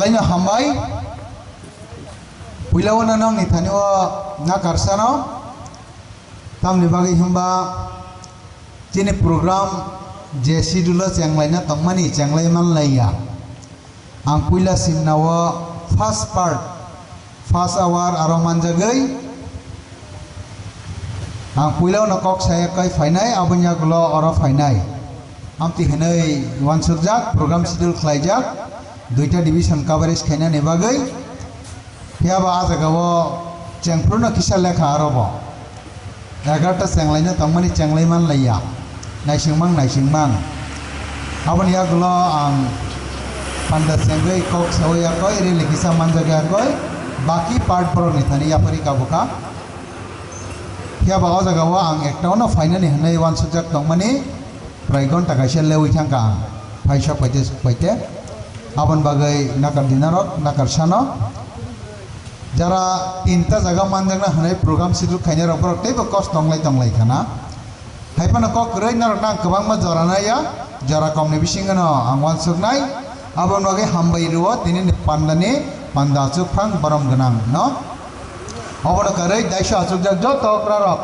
Selain hambai, pulau nanang ni thanyo na karsano, tam ni bagi hamba, cini program jesi dulu yang lainnya temani yang lain man laya, ang puila simnawa first part, first hour aroman jagai, ang pulau nakok saya kai finai, abunya glo ora finai, am ti henai wan subjek program schedule kelaijak. Duita division coverage kena ne bagai ya ba azagawo cengpruno kisah lekha arobo 11 cenglaina tangmani cenglayman laya naisingmang abon ya glo ang panda cenggai kok sawaya koi ri lekisa manjaga koi baki part pro ni thani ya pari kabuka ya ba azagawo ang ektaono final ni hanai wan subject tangmani praigon takaisel lewi thangka paisa paite Aban bagai nakar dinarok nakar sano jara tinta jaga mandangna hanai program schedule khaina rok tei cost tonglai kana haipana kok rei narok nang kebang ma jarana ya jara komni bisingano angwan sugnai aban bagai hambai ruwa tini pandane panda chukphang barom ganang no abana karei daisha achuk jak jo tokra rok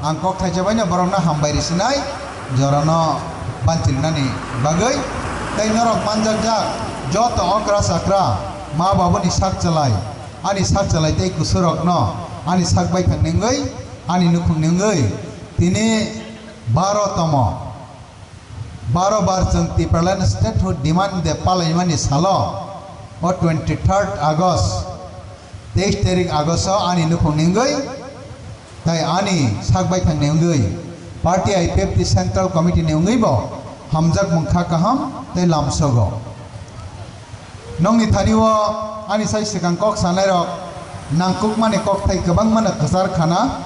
ang kok thaijabaina boromna hambai risinai jarana bantilnani bagai tei narok panjak jak joto okra sakra ma babu ni sak chalai ani sak chalai tei kusurok no ani sak bai khangnengoi ani nukhungnengoi tini 12 bar jong Tipralan statehood demand de palaimani salo o 23rd August 23 tarik August ani nukhungnengoi tai ani sak bai khangnengoi party IPF central committee neungoi bo hamjak mungkha kaham tei lamsogo Nong ithaniwo ani sai sekang kok sanai rok nangkuk mane kok thai kebang mana khasar khana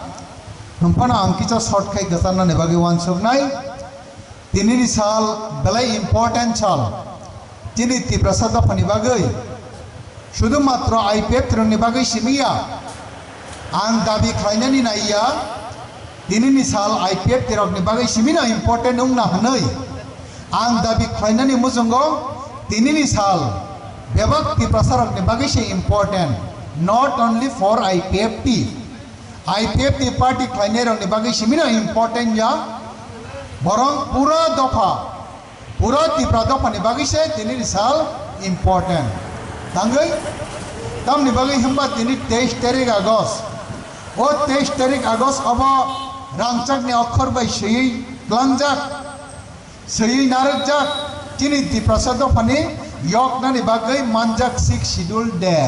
humpana angkicha short khai gasarna nebagi wan sognai tinini sal belai important sal tini tiprasada phani bagai শুধুমাত্র IPF tironi bagai simia ang dabi khainani naiya tinini sal IPF tirokni bagai simina important ungna hanai ang dabi khainani mujongo tinini sal Bebak Tiprasarak ni bagi si important not only for IPFT party klainer ni bagi si mina important ya borong pura Tipra dopa ni bagi si tini risal important tanggai tam ni bagi hamba tini 23 tarik Agos o 23 tarik Agos aba rangchak ni akhor bai sei langjak sei narakjak tini Tiprasad dopa ni Yok nani bagai manjak sik schedule de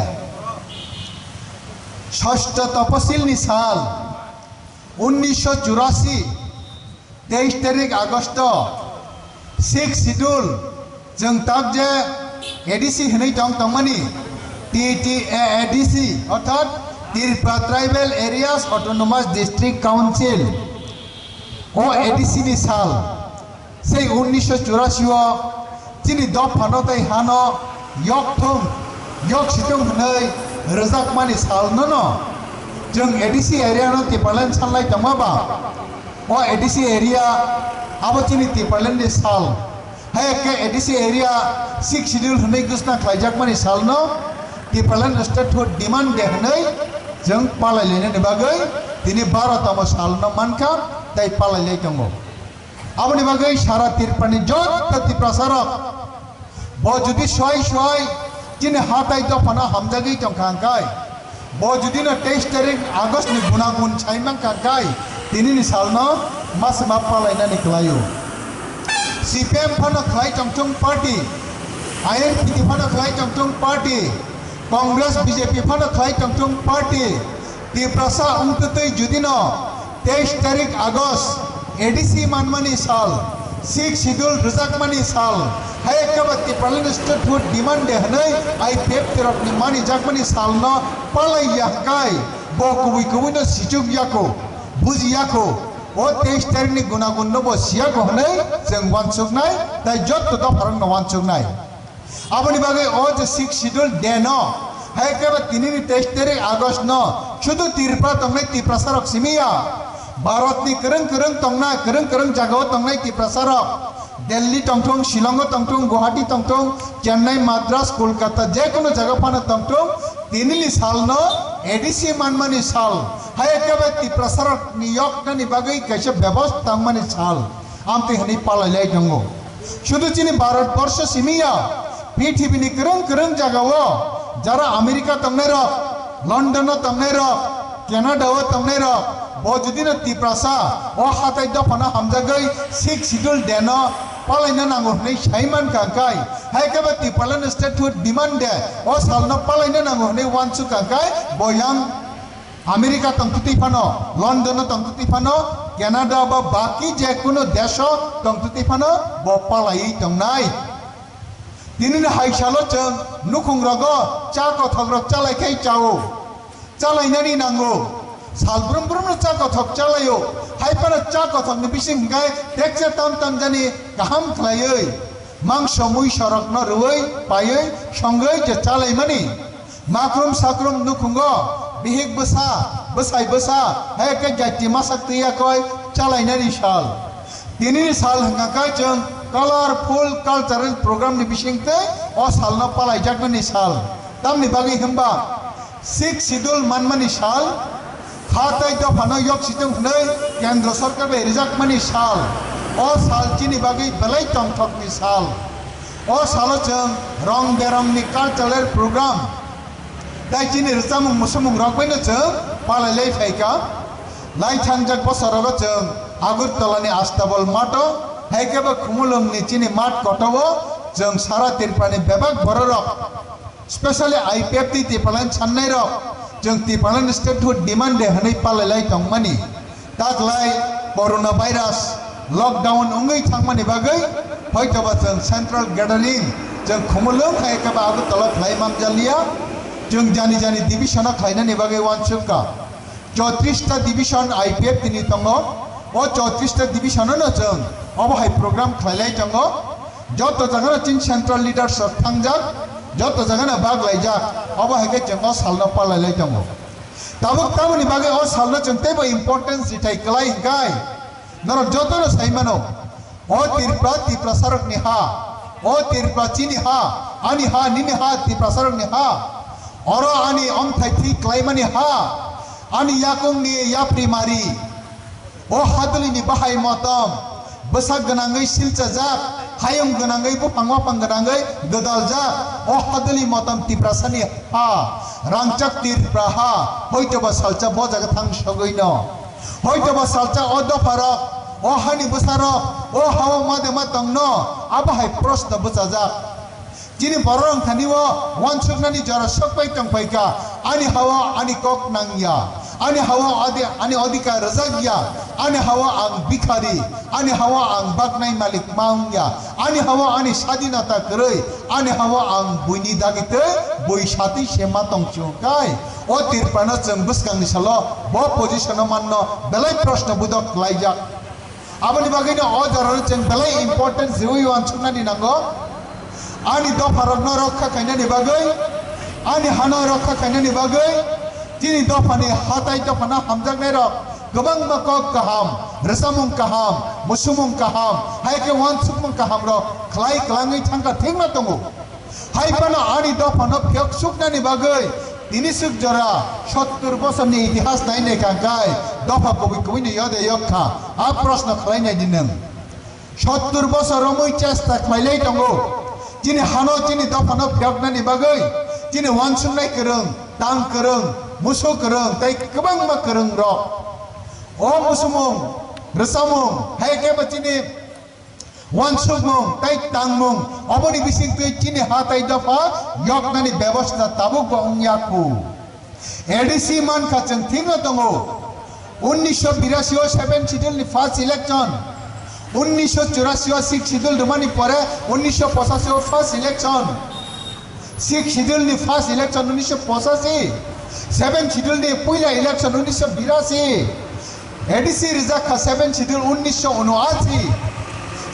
ষষ্ঠ তপশিল ni সাল 1984 23 তারিখ August 6 schedule जों तक जे ADC हनै दं तंगमानि TTADC अर्थात Tripura tribal areas autonomous district council ओ एडीसी नि साल से 1984 Cini dop hano tai hano yok situng hanai rezak mani sal no jeng ADC area no Tipralan salai tama ba o ADC area abo cini Tipralan ni sal hai ke ADC area 6 schedule hanai gusna khlaijak mani sal no Tipralan statehood demand de hanai jeng palai lene ni bagai tini 12 tama sal no manka tai palai lei tongo abo ni bagai sara Tirpani jot Tiprasarak bo judi shoi jini hatai do pana hamjagi tongkangkai bo judi na 23 tarik Agust ni gunagun chaimang kangkai tini ni salno mas mapalai na niklayu CPM pana khlai chongchong party INPT pana khlai chongchong party Congress BJP pana khlai chongchong party Tiprasa ungtutei judi no 23 tarik Agust ADC manmani sal 6 schedule rezak mani sal hai kabat Tipralan statehood demand de hanai IPF tirok ni mani jakmani sal no palai yakai bo kuwi no sijuk yako buji yako o 23 tarik ni gunagun no bo siako hanai jeng wansuk nai tai jot to farang no wansuk nai aboni bagai o je 6 schedule de no hai kabat tinini 23 tarik Agust no শুধু Tirpura tongnai Tiprasarok simia Bharat ni kereng tongnai kereng jagao tongnai Tiprasarok Delhi টংটং Shillong টংটং Guwahati টংটং Chennai Madras Kolkata যে কোনো জায়গা ফানা টংটং তিনিলি সাল ন ADC মানমানি সাল high একেবারে ত্রিপ্রাসারক নিয়োগ নানি বাগৈ কাইসে ব্যবস্থা মানে সাল আমতে হানি পালাইলাই দङ শুধু চিনি ভারতবর্ষ সিমিয়া পৃথিবীনি করং করং জায়গাও যারা আমেরিকা তংনাই রক লন্ডন তংনাই রক কানাডাও তংনাই রক বজদিন ত্রিপ্রাসা ও হাতাই দফানা হামজাগৈ সিক্স শিডিউল দেন পালাইনা নাंगौ नै साइमान कांकाय हायकेबा टिपालन स्टेटहुड डिमांड दे ओ सालनो पालाइना नांगौ नै वानसु कांकाय बयां अमेरिका तंतुति फानो लंडन तंतुति फानो कानाडा बा बाकी जे कोनो देश तंतुति फानो ब पालाई तंनाय दिनिनो हायसालो जों नुखुंग्रगो चा कथग्रग चालायखाय चाओ चालायनानि नांगौ सालब्रमब्रम चा कथक चालायो हायपाना चा कथक नि बिसिंगाय टेक्से ताम ताम जानि गाहाम खलायै मांस मुइ सरक न रुयै पायै संगै जे चालायमानि माख्रुम साख्रुम नुखुंगो बिहिक बसा बसाय बसा हायके जाति मासाक्तिया कय चालायनानि साल दिनि साल हंगाकाय जों कलरफुल कल्चारल प्रोग्राम नि बिसिंते अ सालनो पालायजाकनि साल तामनि बागै हंबा सिक्स शिड्यूल मानमानि साल हाथाय दफानो यक सिजों नै केंद्र सरकार बे रिजाक मानि साल ओ साल चिनि बागै बेलाय तंथकनि साल ओ साल जों रंग बेरंगनि कल्चारल प्रोग्राम दाय चिनि रजामुं मुसुमुं रकबायनो जों पालायलाय फायका लाइथांजाक बसराव जों आगरतलानि आस्ताबल माटो हायकेबा खुमुलुंनि चिनि माट कटवो जों सारा तिरपानि बेबाक बररक स्पेशली आईपीएफटी तिरपालन साननाय रक जों तिरपालन स्टेटहुड डिमांड दे हनै पालायलाय दंमानि तागलाय कोरोना भाइरास लकडाउन उंगै थांमानि बागै हयतोबा जों सेंट्रल गैदारिंग जों खुमुलुं हायकेबा आगरतला खालायमां जालिया जों जानि जानि डिविजन खालायनानि बागै वानसुका 34टा डिविजन आईपीएफ नि दङ ओ 34टा डिविजन न जों अबहाय प्रोग्राम खालायलाय दङ जत जायगा चिन सेंट्रल लीडरशिप थांजाक जत जायगा बाग लायजाक अबहायके जों सालनो पालायलाय दङ ताबो तामनि बागै ओ सालनो जों तेबो इम्पोर्टेंस दिथाय कलाय गाय नर जतनो साइमानो ओ तिरप्रासारक नि हा ओ तिरप्राचिनि हा आनि हा निनि हा तिरप्रासारक नि हा और आनि अमथायथि क्लाइमानि हा आनि याकुंनि याप्रिमारि ओ हादलिनि बाहाय मतम बसाक गनांगै सिलचा जाक हायम गनांगै बुफां वाफां गनांगै गदाल जाक ओ हादलि मतम तिरप्रासानि हा रांचाक तिरप्रा हा हयतोबा सालचा बजागा थां सगैनो हयतोबा सालचा अदफारक ओ हानि बसारक ओ हावा मादे मातंनो आबाहाय प्रश्न बजाजाक जिनि बरं थानिवो वानसुकनानि जरा सकबाय तंफायका आनि हावा आनि कक नांगिया आनि हावा आनि अधिकार रजागिया आनि हावा आं भिखारी आनि हावा आं बागनाय मालिक मांगिया आनि हावा आनि स्वाधीनता करै आनि हावा आं बुइनि दागिते बुइ साथि सेमा तंचुकाय ओ तिरपाना जों बसगांनि सालो ब पोजिशनाव माननो बेलाय प्रश्न बुदक लायजाक आबनि बागैनो अ जरा जों बेलाय इम्पोर्टेन्स जिउइ वानसुकनानि नांगौ आनि दफारक न रक्षा खायनानि बागै आनि हानो रक्षा खायनानि बागै दिनै दफानि हाथाय दफाना हामजागनाय रक गोबां माकक गाहाम रसामुं गाहाम मुसुमुं गाहाम हायके वानसुकमुं गाहाम रक ख्लाय ख्लाङै थांगा थेंना दङ हायबाना आनि दफानो फेक सुकनानि बागै दिनै सुक जरा 70 बोसोरनि इतिहास नायनाय कांकाय दफा कबि कबिनो यदे यखा आ प्रश्न खालायनाय दिनों 70 बोसोराव मै चेष्टा खालायलाय दङ जिनि हानो जिनि दफानो फेकनानि बागै जिनि वानसुकनाय करं तां करं मुसु करं तै गोबां मा करं रक ओ मुसुमुं रसामुं हायके बचिनि वानसुकमुं तै तांमुं अबनि बिसिंतै जिनि हाथाय दफा यकनानि व्यवस्था ताबुक बंयाकु एडीसी मानखा जों थिंगा दङ 1982 7 शिड्यूलनि फार्स्ट इलेक्शन 1984 सिक्स शिड्यूल रमानी परे 1985 फर्स्ट इलेक्शन सिक्स शिड्यूल नि फर्स्ट इलेक्शन 1985 सेवन शिड्यूल नि पहिला इलेक्शन 1982 एडीसी रिजाखा सेवन शिड्यूल 1979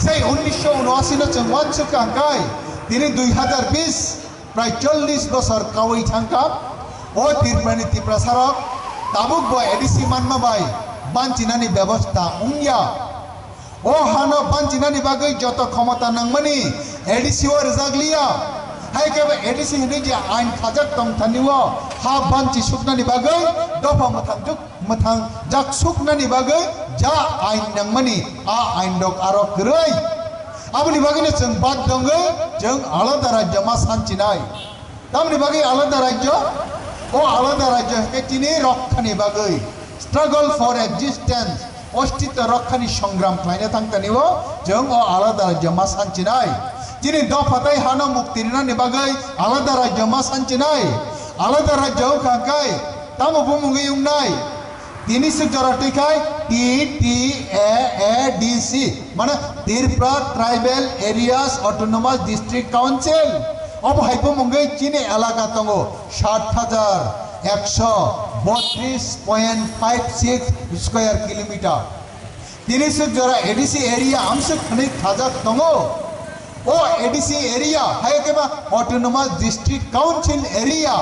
से 1979 न जों वानसुक कांकाय दिनै 2020 प्राय 40 बोसोर कावै थांका ओ तिरपानि तिरप्रासारक ताबुक ब एडीसी मानमाबाय बानचिनानि व्यवस्था उंया o hano banjinani bagai joto khomata nangmani ADC o rizaglia hai ke ADC hini je ain khajak tong thaniwo ha banji suknani bagai dopa mathang jak suknani bagai ja ain nangmani a ain dok arok geroi aboni bagai jeng bad dongai jeng alada rajya ma sanchinai tamni bagai alada rajya o alada rajya ke tini rokhani bagai struggle for existence অস্তিত্ব রক্ষানি সংগ্রাম খাইনে থাকতানিও जों ও আলাদা রাজ্য মা সাঞ্চিনাই যিনি দফাতাই হানো মুক্তির না নিবাগৈ আলাদা রাজ্য মা সাঞ্চিনাই আলাদা রাজ্য খাকাই তামো বুমুঙ্গি উংনাই তিনি সুজরাটিকাই TTAADC মানে Tripura tribal areas autonomous district council অবহাইপো মুঙ্গি চিনি এলাকা তঙ্গো 60,132.56 স্কয়ার কিলোমিটার তিনি সুজরা ADC এরিয়া আমসে খনি খাজা তঙ্গো ও ADC এরিয়া হাইকেবা autonomous district council area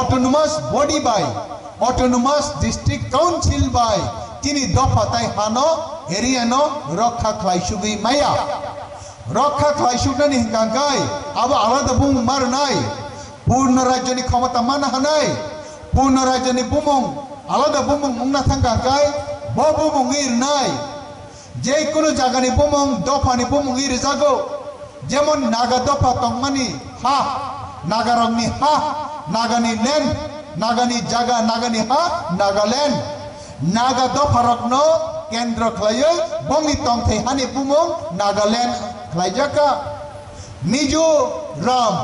autonomous body বাই অটোনোমাস ডিস্ট্রিক্ট কাউন্সিল বাই তিনি দফাতাই হানো এরিয়ানো রক্ষা খাইসুগি মায়া রক্ষা খাইসুগনানি হিংকাঙ্কাই আবো আলাদা বুং মারনাই পূর্ণ রাজ্যনি ক্ষমতা মান হানাই পূর্ণ রাজ্যনি বুমুং আলাদা বুমুং মুংনা থাঙ্কাঙ্কাই ব বুমুং ইরনাই যে কোনো জায়গানি বুমুং দফানি বুমুং ইরজাগো যেমন নাগা দফা তংমানি হা নাগারংনি হা নাগানি ল্যান্ড নাগানি জায়গা নাগানি হা নাগাল্যান্ড নাগা দফা রত্ন কেন্দ্র খাইয়ে বঙ্গি তংথে হানি বুমুং নাগাল্যান্ড খাইজাকা মিজোরাম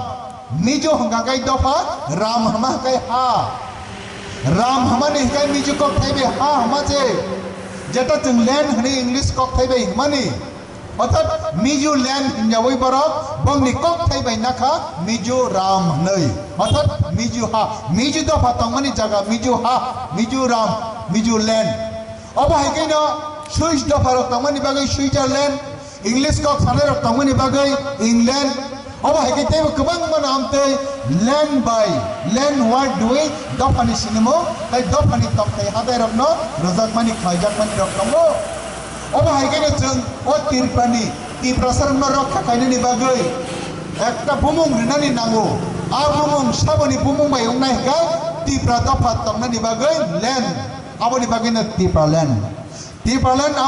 मिजो हंगाई दफा राम हमा कई हा राम हमाने हिकाई मिजो कक थाइबे हा हमाजे जेटा जों लैंड हने इंग्लिश कक थाइबे हमानी अर्थात मिजो लैंड हिंजावै बरक बंगनि कक थाइबे नाखा मिजो राम नै अर्थात मिजो हा मिजो दफा तंगमानि जागा मिजो हा मिजो राम मिजो लैंड अब हाइकैनो स्विस दफा रक तंगमानि बागै स्विट्जरलैंड इंग्लिश कक साने रक तंगमानि बागै इंग्लैंड अब हाइकैते गोबां माने Amte land by land ward दुई दफानि सिनेमो ताई दफानि तंगथाय हादाय रकनो रजाकमानि खायजाकमानि रकनो अब हाइकैनो जों ओ तिरपानि तिप्रसारनो रक्षा खायनानि बागै एकटा बुमुं रिनानि नांगौ आ बुमुं साबनि बुमुं बाय उंनाय गाय तिप्रा दफा तंगनानि बागै लैंड आबनि बागैनो तिप्रा लैंड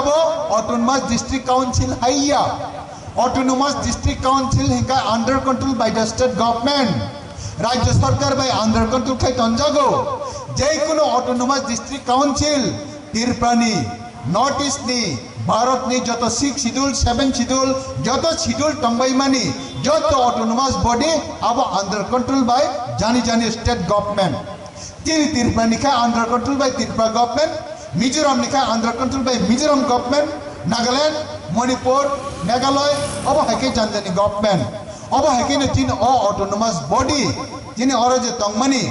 आबो ऑटोनोमस डिस्ट्रिक्ट काउंसिल हाइया Autonomous District Council hinga under control by the state government. Rajya Sarkar by under control khai tonjago. Jai kuno Autonomous District Council Tirpani, North East ni, Bharat ni joto 6 schedule, 7 schedule, joto schedule tongbai mani, joto autonomous body abo under control by jani state government. Tirpani khai under control by Tripura government, Mizoram ni khai under control by Mizoram government, Nagaland, Manipur, Meghalaya, अब हाइके जानजानी government अब हाइके न तीन autonomous body जिने औरजे तंगमानी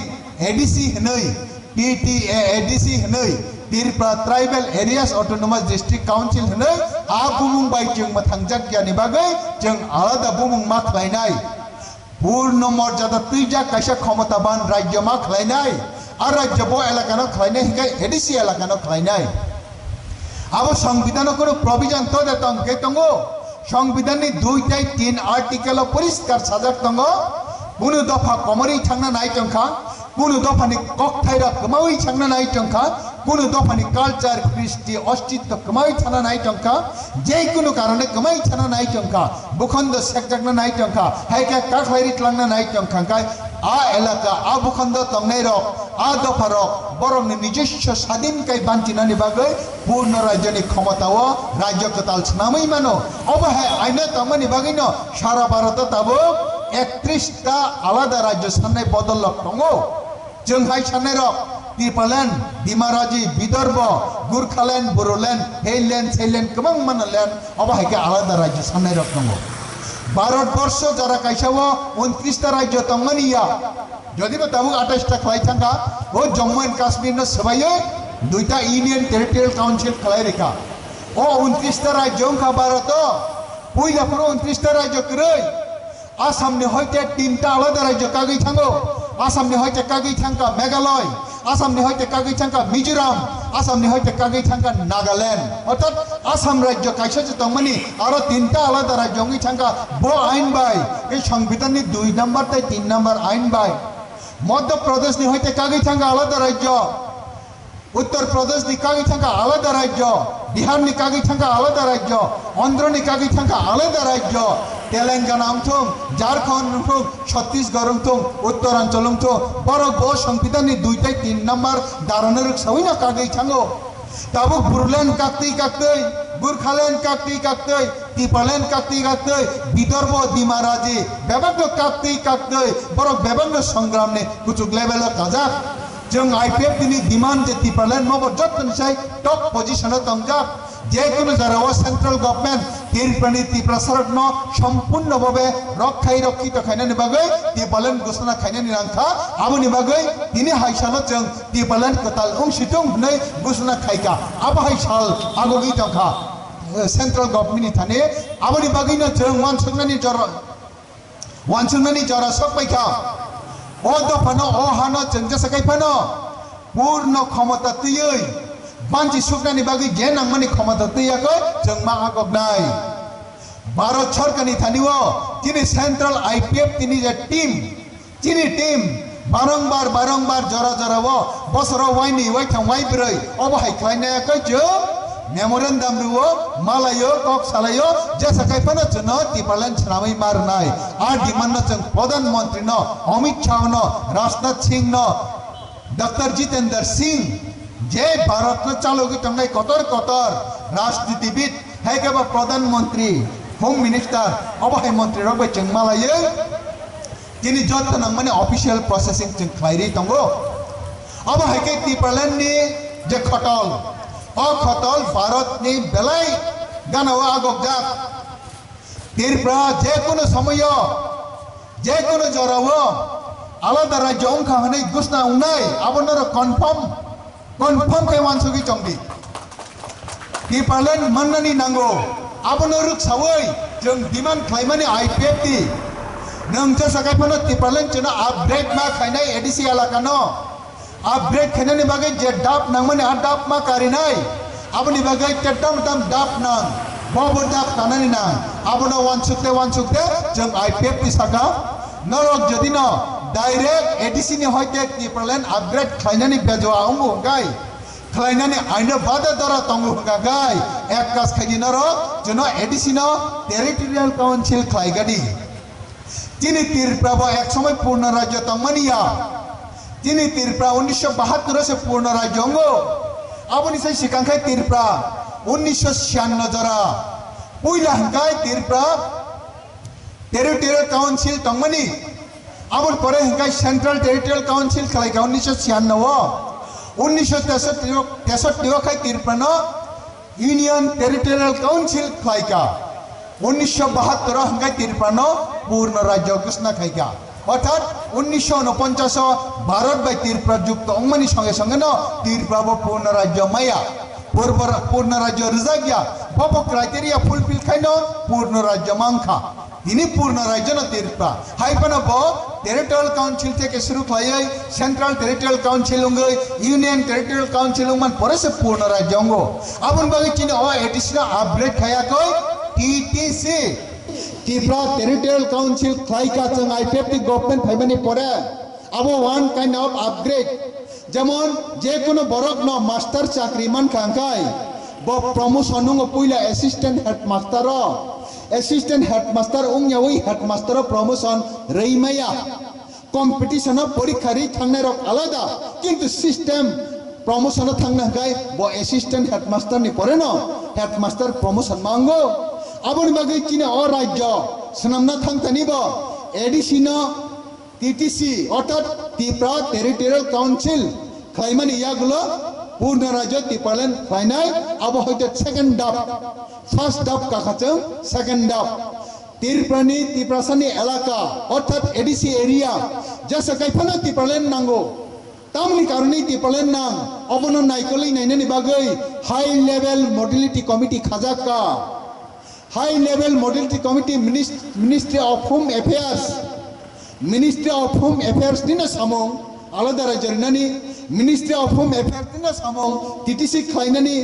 ADC हनई TTAADC हनई Tripura tribal areas autonomous district council हनई आ बुमुं बाय जों माथांजाक यानि बागै जों आलादा बुमुं मा खलायनाय पूर्ण मर्यादा तुइजा कायसा क्षमताबान राज्य मा खलायनाय आ राज्य बो एलाकानो खलायनाय हिकाय ADC एलाकानो खलायनाय अब संविधान को प्रोविजन तो देता हूँ कहतंगो संविधान नि 2-3 आर्टिकल परिष्कार साजक तंगो कुनु दफा कमरी थांना नाय तंखा कुनु दफा नि ककथायरा कमाई थांना नाय तंखा कुनु दफा नि कल्चर कृष्टि अस्तित्व कमाई थाना नाय तंखा जे कुनु कारणे कमाई थाना नाय तंखा बुखंद सेकजाकना नाय तंखा हायका काखलायरि तलांना नाय तंखा काय आ एलाका आ भूखंड तंगनाय रक आ दफा रक बरंनि निजस्व स्वाधीन काय बान्थिनानि बागै पूर्ण राज्यनि क्षमताओ राज्य कताल छनामै मानो अब हाय आइना तंगमानि बागैनो सारा भारत ताबो 31टा आलादा राज्य साननाय बदल दंगो जों हाय साननाय रक त्रिपुरालैंड डिमाराजी विदर्भ गुरखालैंड बोरोलैंड हेलैंड सेलैंड गोबां माने लैंड अब हायके आलादा राज्य साननाय रक दंगो भारतवर्ष जरा कैसावो 29टा राज्य तंगमानिया जदि ताबो 28टा खलाय थांगा ओ जम्मू एंड काश्मीर न सबायो 2टा यूनियन टेरिटोरियल काउंसिल खलाय रेखा ओ 29टा राज्य का भारत पयला पुरो 29टा राज्य करै आसाम ने हयते 3टा आलादा राज्य कागै थांगो आसाम ने हयते कागै थांगा मेघालय आसाम ने हयते कागै थांगा मिजोराम আসামনি হইতে কাগৈ থাকা নাগাল্যান্ড অর্থাৎ আসাম রাজ্য কাইসা যে তংমানি আরো 3টা আলাদা রাজ্য হই থাকা বো আইন বাই এই সংবিধাননি 2 নম্বর তাই 3 নম্বর আইন বাই মধ্যপ্রদেশ নি হইতে কাগৈ থাকা আলাদা রাজ্য उत्तर प्रदेश नि कागै थांका आलादा राज्य बिहार नि कागै थांका आलादा राज्य आंध्र नि कागै थांका आलादा राज्य तेलेंगाना अंथुम झारखंड अंथुम छत्तीसगढ़ अंथुम उत्तरांचल अंथुम बरो बो संविधान नि 2 ताई 3 नंबर दारानर सवैना कागै थांगो ताबो बुरलेन काक्तै गुरखालैंड काक्तै तिपालैंड काक्तै विदर्भ दिमाराजी बेबांग काक्तै बरो बेबांग संग्राम ने कुचुक लेवल काजाक जों आईपीएफ दिनी डिमांड जे तिपालैंड मबो जतन साइ टॉप पोजिशन तंजाक जे कोनो जाराव सेंट्रल गवर्नमेंट तिरपानी तिप्रा सरक न सम्पूर्ण भावे रक्षित खायनानि बागै तिपालैंड घोषणा खायनानि रांखा आबोनि बागै दिनै हाइसालो जों तिपालैंड कताल सिटुं नै घोषणा खायका आबो हाइसाल आगोगि तंखा सेंट्रल गवर्नमेंट नि थाने आबोनि बागैनो जों वानसुंनानि जरा सकबायखा ओ दफानो ओ हानो जों जसाखायफानो पूर्ण क्षमता तैयै बांची सुकनानि बागै जे नांमानि क्षमता तैयाखै जों मा आगबनाय भारत सरकारनि थानिव दिनै सेंट्रल आईपीएफ दिनै जे टीम बारंबार जरा बसराव वाइनि वाइथां वाइब्रै अबहाय खायनायाखै जों मेमोरेंडम रुओ मालायो कक सालायो जैसा कैफानो चुनो तिपालैंड छनामै मारनाय आ डिमांड जों प्रधानमंत्री न अमित शाह न राजनाथ सिंह न डॉक्टर जितेंद्र सिंह जे भारत न चालुगी तंगाय कतर राजनीतिविद हैकेबा प्रधानमंत्री होम मिनिस्टर अबहाय मंत्री रगै जों मालायो दिनै जत्न माने ऑफिशियल प्रोसेसिंग जों खायरि तंगो अबहायके तिपालैंड नि जे खटल खतल भारत नि बेलाय गानाव आगोगजाक तिरप्रा जे कोनो समय जे कोनो जराव आलादा राज्य अंखा हनै घोषणा उनाय आबनर कन्फर्म के मानसुगि चंगदि तिपालैंड माननानि नांगौ आबनर सावै जों डिमांड खायमानि आईपीएफ दि नों जे सगायफानो तिपालैंड चना आपग्रेड मा खायनाय एडीसी एलाकानो अपग्रेड खायनानि बागै जे डाब नांमानि आ डाब मा कारिनाय आबनि बागै टेटम डाब नां बबो डाब कानानि नां आबनो वानसुकते जों आईपीएफ नि साका नरक जदि न डाइरेक्ट एडीसी नि हयते तिपालैंड अपग्रेड खायनानि बेजवा अंगो गाय खायनानि आइनो बादा दरा तंगो गाय एक कास खायदि नरक जनो एडीसी न टेरिटोरियल काउंसिल खायगादि तिनि तिरप्राबो एक समय पूर्ण राज्य तंगमानिया दिनै तिरप्रा 1972 से पूर्ण राज्य अंगो आबोनि साइ सिकांखाय तिरप्रा 1996 जरा पुइला हंखाय तिरप्रा टेरिटोरियल काउंसिल तंगमानि आबोन परे हंखाय सेंट्रल टेरिटोरियल काउंसिल खालायगा 1996 खाय तिरप्रा न यूनियन टेरिटोरियल काउंसिल खालायगा 1972 हंखाय तिरप्रा न पूर्ण राज्य घोषणा खायगा अर्थात 1949 भारत बाय तिरप्रा युक्त अंगमानि संगे संगे न तिरप्राबो पूर्ण राज्य माया पूर्ण राज्य रिजागिया बबो क्राइटेरिया फुलफिल खायनो पूर्ण राज्य मांखा दिनै पूर्ण राज्य न तिरप्रा हाइपानो बो टेरिटोरियल काउंसिल থেকে শুরু খাयै सेंट्रल टेरिटोरियल काउंसिल अंगै यूनियन टेरिटोरियल काउंसिल अंगमान परेसे पूर्ण राज्य अंगो आबुन बागै चिनो ओ एडिशनल अपग्रेड खायाखै टीटीसी तिरप्रा टेरिटोरियल काउंसिल खायका जों आईपीएफ नि गवर्नमेंट फाइमानि परे आबो वन काइंड ऑफ अपग्रेड जेमन जे कोनो बरक न मास्टर चाकरी मान खांखाय ब प्रमोशन नु पुइला असिस्टेंट हेडमास्टर उंयावै हेडमास्टर प्रमोशन रैमाया कम्पिटिशन परीक्षारि थांनाय रक आलादा किंतु सिस्टेम प्रमोशन थांना गाय ब असिस्टेंट हेडमास्टर नि परे न हेडमास्टर प्रमोशन मांगो आबोनि बागै किने अ राज्य सनामना थांतानिब एडीसी न टीटीसी अर्थात तिरप्रा टेरिटोरियल काउंसिल खायमानि यागुलो पूर्ण राज्य तिपालैंड फाइनाल आबो हयतो सेकेंड डाब फार्स्ट डाब काखाचों सेकेंड डाब तिरप्रानि तिप्रासानि एलाका अर्थात एडीसी एरिया जैसे कैफानो तिपालैंड नांगो तामनि कारणे तिपालैंड नां अबनो नायकलै नायनानि बागै हाई लेवल मॉडलिटी कमिटी खाजाका high level modality committee ministry of home affairs दिन सामों आलादा रायजोनि मिनिस्ट्रि अफ होम एफेयार्सनि सामं टीटीसी खालायनानै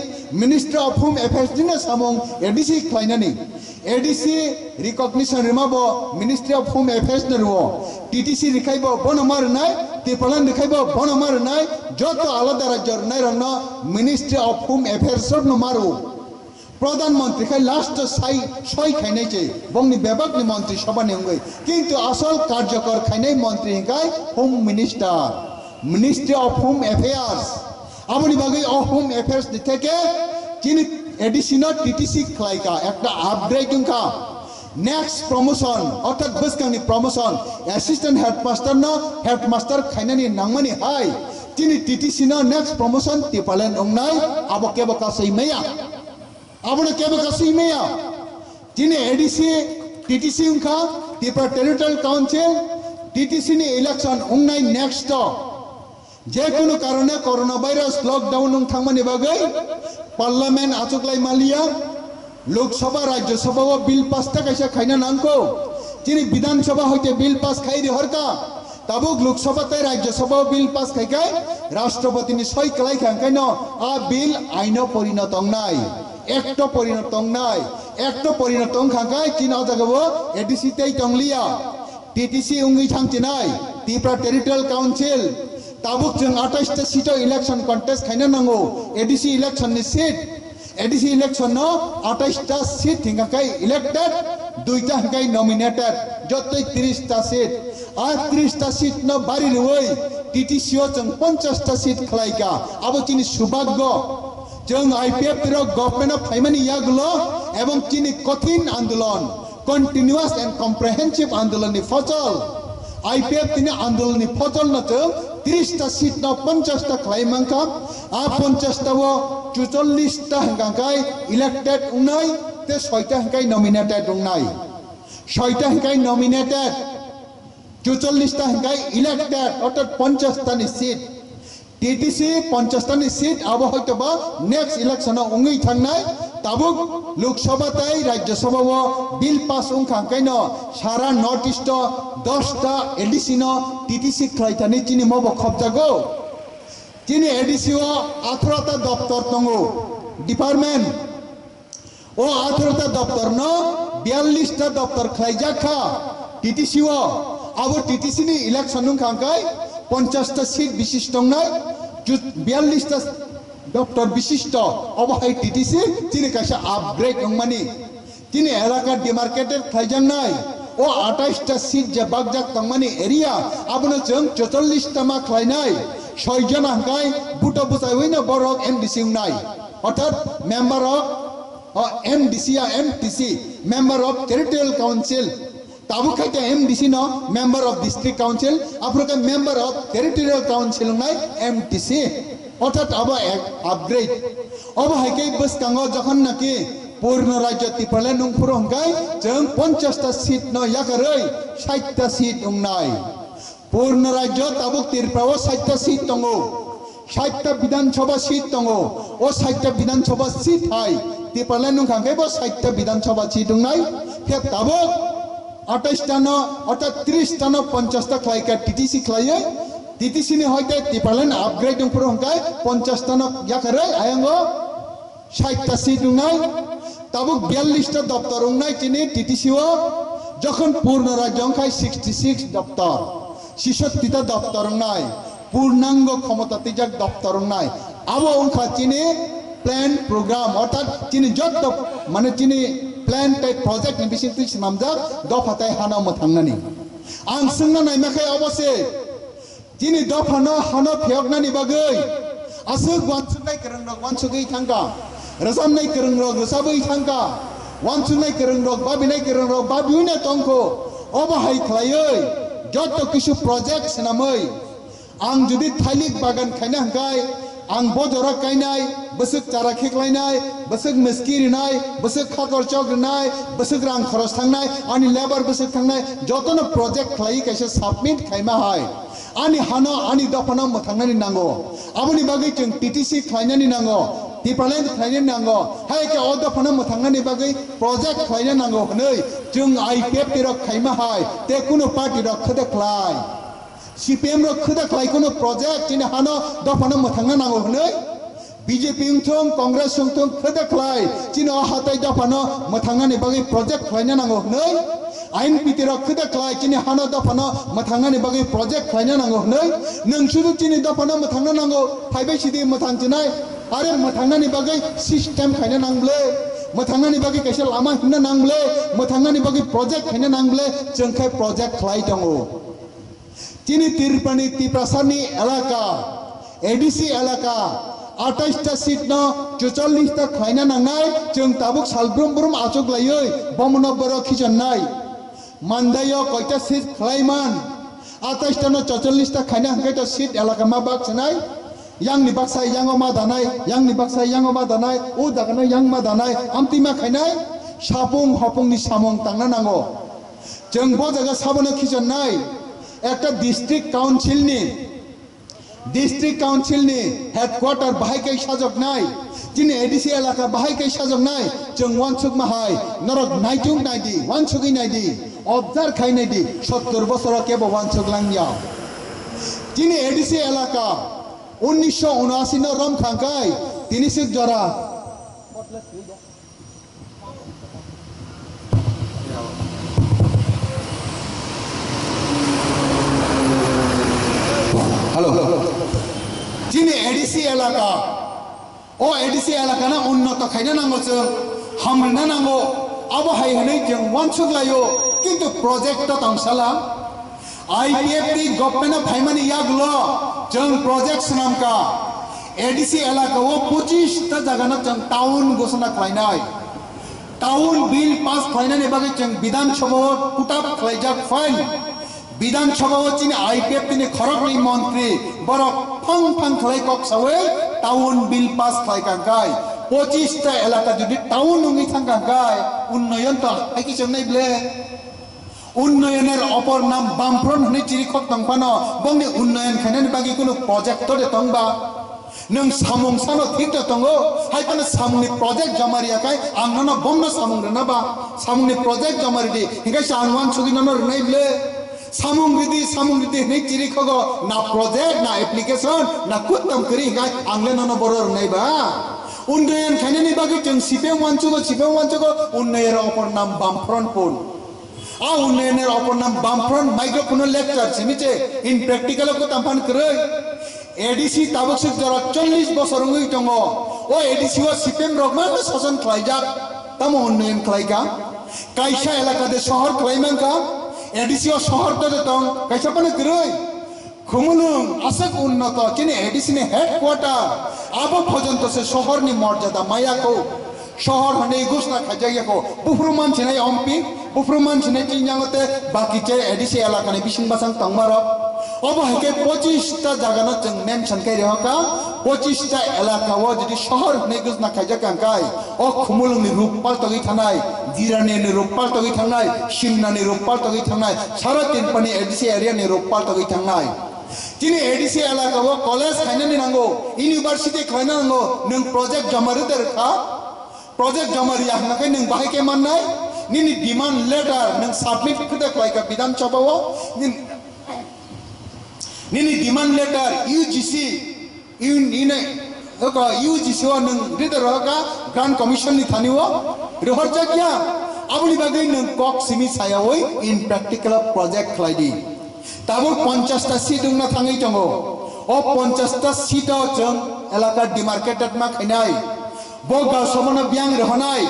मिनिस्ट्रि अफ होम एफेयार्सनि सामं एडीसी खालायनानै एडीसी रिकॉग्निशन रिमाबो मिनिस्ट्री ऑफ होम अफेयर्स नरुओ टीटीसी रिखाइबो बनमारनाय तिपालान रिखाइबो बनमारनाय जतो आलादा राज्य नाय रंनो मिनिस्ट्री ऑफ होम अफेयर्स न मारो प्रधानमंत्री खाइ लास्ट साइ सय खाइनाय चे बंगनि बेबागनि मंत्री सभा नेंगै किंतु आसल कार्यकर खाइनाय मंत्री हिंगाय home minister ministry of home affairs आबनि बागै होम अफेयर्स निथेके चिनि एडिशनल टीटीसी खालायका एकटा अपग्रेडिंग का नेक्स्ट प्रमोशन अर्थात बसकांनि प्रमोशन असिस्टेंट हेडमास्टर न हेडमास्टर खाइनानि नांमानि हाय चिनि टीटीसी न नेक्स्ट प्रमोशन तिपालेन ओंनाय आबो केबो कासै मैया आबो केबो कासै मैया चिनि एडीसी टीटीसी उनका त्रिपुरा टेरिटोरियल काउंसिल टीटीसी नि इलेक्शन ओंनाय नेक्स्ट जे कोनो कारणे कोरोना भाइरस लॉकडाउन थांमानि बागै पार्लियामेंट आचुकलाई मालिया लोकसभा राज्यसभा बिल पास कैसे खाइना नांगौ चिनी विधानसभा होते बिल पास खाई हरका तबुक लोकसभा तय राज्यसभा बिल पास खाइकाय राष्ट्रपति नि सय कलाई खांकाय न आ बिल आइन परिणत नाय एक्ट परिणत नाय एक्ट परिणत खांकाय चिन अजगबो एडीसी तै टंगलिया टीटीसी उंगि थांतिनाय त्रिपुरा टेरिटोरियल काउंसिल ताबुक जों 28 सीट इलेक्शन कन्टेस्ट खाइना नांगौ एडीसी इलेक्शन नि सीट एडीसी इलेक्शन नो 28 सीट हिंगाकाय इलेक्टेड 2 हिंगाय नॉमिनेटेड जतै 30 सीट आ 30 सीट न बारी रुई टीटीसी जों 50 सीट खलाइका अब चिनि सौभाग्य जों आईपीएफ रो गवर्नमेंट ऑफ फाइमानि यागलो एवं चिनि कठिन आंदोलन कंटिन्यूअस एंड कम्प्रिहेंसिव आंदोलन नि फसल आईपीएफ तिनि आंदोलन नि फसल न 30 सीट न 50 खाइमांका आ 50 वो 44 हंगाय इलेक्टेड उनाय ते 6 हंगाय नॉमिनेटेड उनाय 6 हंगाय नॉमिनेटेड 44 हंगाय इलेक्टेड अर्थात 50 नि सीट टीटीसी 50 नि सीट अब हयतोबा नेक्स्ट इलेक्शन उंगै थांनाय ताबुक लोकसभा तय राज्यसभा वो बिल पास उंखांकायन सारा नॉर्थ ईस्ट 10 एडीसी न टीटीसी खाइथानि चिनि मबो खबजागो चिनि एडीसी ओ 18 दफ्तर दंगो डिपार्टमेंट ओ 18 दफ्तर न 42 दफ्तर खाइजाखा टीटीसी ओ अब टीटीसी नि इलेक्शन उंखांकाय 50 सीट विशिष्ट नाय 42 डॉक्टर विशिष्ट अब हाई टीटीसी चिनि कैसे अपग्रेड मानी चिनि एलाका डिमार्केटेड खाइजांनाय ओ 28 सीट जे बागजाक तंगमानि एरिया आबनो जों 44 मा खाइनाय 6 जन हांकाय बुटो बुसाइवैनो बरक एमडीसी नाय अर्थात मेंबर ऑफ एमडीसी या MTC member of territorial council ताबु खाइते एमडीसी न मेंबर ऑफ डिस्ट्रिक्ट काउंसिल आफ्रोका मेंबर ऑफ टेरिटोरियल काउंसिल नाय एमटीसी अर्थात अब अपग्रेड अब हाइके बसकांगो जखन नाकि पूर्ण राज्य त्रिपुरा नंगपुर हंगाय जों 50 सीट न याकरै 60 सीट उंनाय पूर्ण राज्य ताबुक त्रिपुरा 60 सीट दंगो 60 विधानसभा सीट दंगो ओ 60 विधानसभा सीट हाय त्रिपुरा नंखांगाय बो 60 विधानसभा सीट उंनाय फे ताबुक 28 न अर्थात 30 न 50 खाइका टीटीसी खाइयो टीटीसी ने होते त्रिपुरा अपग्रेड उंपुर हंगाय 50 न याकरै आयांगो 60 सीट उंनाय ताबुक 42 दफ्तर उंनाय चिनि टीटीसी ओ जखन पूर्ण राज्य हंगाय 66 दफ्तर 66 दफ्तर उंनाय पूर्णांग क्षमता तिजाक दफ्तर उंनाय अब उनखा चिनि प्लान प्रोग्राम अर्थात चिनि जत माने चिनि प्लान टाइप प्रोजेक्ट नि बिसिं तिस नामजाक दफाताय हाना मथांनानि आं सोंना नायमाखै अबसे चिनि दफानो हानो फेयगनानि बागै आसुक वानसुनाय करंरक वानसुगै थांगा रजामनाय करंरक रजाबै थांगा वानसुनाय करंरक बाबिनाय करंरक बाबिउने तंखो अबाहाय खालायै जत किसु प्रोजेक्ट सनामै आं जुदि थालिक बागान खायना हंगाय आं बजरा गायनाय बसुक चारा खेख्लायनाय बसुक मिस्किरिनाय बसुक खाकर चौगनाय बसुक रां खरस थांनाय आनि लेबर बसुक थांनाय जतनो प्रोजेक्ट खालाय कैसे सबमिट खायमा हाय आनि हानो आनि दफानो मथांनानि नांगो आबुनि बागै जों टीटीसी खायनानि नांगो डिपार्टमेंट खायनानि नांगो हाय के अ दफानो मथांनानि बागै प्रोजेक्ट खायना नांगो हनै जों आईपीएफ तिरक खायमा हाय ते कुनु पार्टी रख खदे खलाय CPM ro khida khlai kono project chini hano dofano mathangna nango hnei BJP ungthong Congress ungthong khida khlai chini hatai dofano mathangna ni bagi project khlaina nango hnei INPT ro khida khlai chini hano dofano mathangna ni bagi project khlaina nango hnei nang sudu chini dofano mathangna nango phaibai sidi mathang chinai are mathangna ni bagi system khaina nangle mathangna ni bagi kaisa lama hinna nangle mathangna ni bagi project khaina nangle chengkhai project khlai tango chini tirpani tiprasani elaka ADC elaka 28টা seat ন 44টা খাইনা নাংনাই जों তাবুক সালব্রুম ব্রুম আচক লাইयै বমনব্বর খিজননাই মানদাইও কয়টা seat খাইমান 28টা ন 44টা খাইনা হাঙ্গাইটা seat এলাকা মা বাকছনাই yang ni baksai yang oma danai yang ni baksai yang oma danai o dagana yang ma danai amtima khainai sapung hopung ni samong tangna nango जों bo jaga sabona খিজননাই একটা ডিস্ট্রিক্ট কাউন্সিল ni হেডকোয়ার্টার বাহাইকাই সাজক নাই যিনি ADC এলাকা বাহাইকাই সাজক নাই जों ওয়ানসুক মাহাই নরক নাইটুং নাইদি ওয়ানসুকই নাইদি অবজার খাই নাইদি 70 বছর কেবো ওয়ানসুক লাংয়া যিনি এডিসি এলাকা 1979 নো রম খাঙ্কাই তিনি সিক জরা হ্যালো যিনি এডিসি এলাকা ও এডিসি এলাকা না উন্নত খাইনা নাঙ্গো जों হামনা নাঙ্গো আবহাই হनै जों ওয়ানসুক লাইও কিন্তু প্রজেক্ট তাংসালা আইপিএফটি গভর্নমেন্ট ফাইমানি ইয়াগলো जों প্রজেক্ট নামকা এডিসি এলাকা ও 25 টা জায়গানা जों টাউন ঘোষণা খাইনাই টাউন বিল পাস খাইনানি বাগে जों বিধানসভা কুটাপ খাইজাক ফাইন বিধানসভা চিনি আইপিএফ তিনি খরগনি মন্ত্রী বড় ফাং ফাং খাই কক সাওয়ে টাউন বিল পাস খাই কাঙ্কাই 25 টা এলাকা যদি টাউন নঙ্গি থাঙ্কাঙ্কাই উন্নয়ন তো আইকি जों নাইবলে উন্নয়নের অপর নাম বামফ্রন্ট হনে চিরিখক তংফানো বংনি উন্নয়ন খাইনানি বাগি কোনো প্রজেক্ট দে তংবা नों सामुं सानो ठीक दंगो हाइपानो सामुंनि प्रोजेक्ट जमारियाखाय आं ननो बमनो सामुं रनाबा सामुंनि प्रोजेक्ट जमारिदि हिंगाय सानवान सुगिनानो रनाइब्ले सामुं रिदि हनै चिरिखगो ना प्रोजेक्ट ना एप्लीकेशन ना कुतम करि हिंगाय आंले ननो बर रनाइबा उन्नयन खाइनानि बागै जों सिपेम वानचुगो उन्नयन अपर नाम बामफ्रन्ट पुन आ उन्नयনের অপর নাম বামফ্রন্ট মাইক্রোফোন লেকচার সিমিছে ইন প্র্যাকটিক্যাল কো তামফান করে এডিসি তাবকসিক জরা 40 বছর হই দङ ও এডিসি ও সিপিএম রগমান শাসন খাইজাক তাম উন্নয়ন খাইকা কাইসা এলাকাতে শহর খাইমানকা এডিসি ও শহর দে দङ কাইসা পানে গরই খুমুলুং আসক উন্নত চিনি এডিসি নে হেডকোয়ার্টার আবো পর্যন্ত সে শহরনি মর্যাদা মায়াকো শহর হনে ঘোষণা খাইজাইয়াকো বুফরমান ছিনাই এমপি বুফরমান ছিনাই চিনজাঙতে বাকিচে এডিসি এলাকানে বিসিংবাসাং তংমারো অবহাইকে 25 টা জায়গানো जों মেনশন কাই রেহকা 25 টা এলাকা ও যদি শহর হনে ঘোষণা খাইজাকাঙ্কাই ও খুমুলুংনি রূপপাল তগি থানাই জিরানিনি রূপপাল তগি থানাই সিমনানি রূপপাল তগি থানাই সারা তিনপানি এডিসি এরিয়ানি রূপপাল তগি থানাই যিনি এডিসি এলাকা ও কলেজ খাইনানি নাঙ্গো ইউনিভার্সিটি খাইনা নাঙ্গো নों প্রজেক্ট জমারিতে রেখা প্রজেক্ট জমারিয়া হানাকাই नों বাহাইকে মাননাই নিনি ডিমান্ড লেটার नों সাবমিট করতে কয়কা বিধানসভাও নিনি ডিমান্ড লেটার ইউজিসি ইউজিসি ও नों রিডার হকা গ্রান্ট কমিশন নি থানিও রহরজা কিয়া আবুলি বাগৈ नों কক সিমি সায়াওই ইন প্র্যাকটিক্যাল প্রজেক্ট খাইদি তাবো 50 টা সিট দংনা থাঙ্গै दङ ও 50 টা সিটও जों এলাকা ডিমার্কেটেড মা খাইনাই বো গাওসভানো বিয়াং রহনাই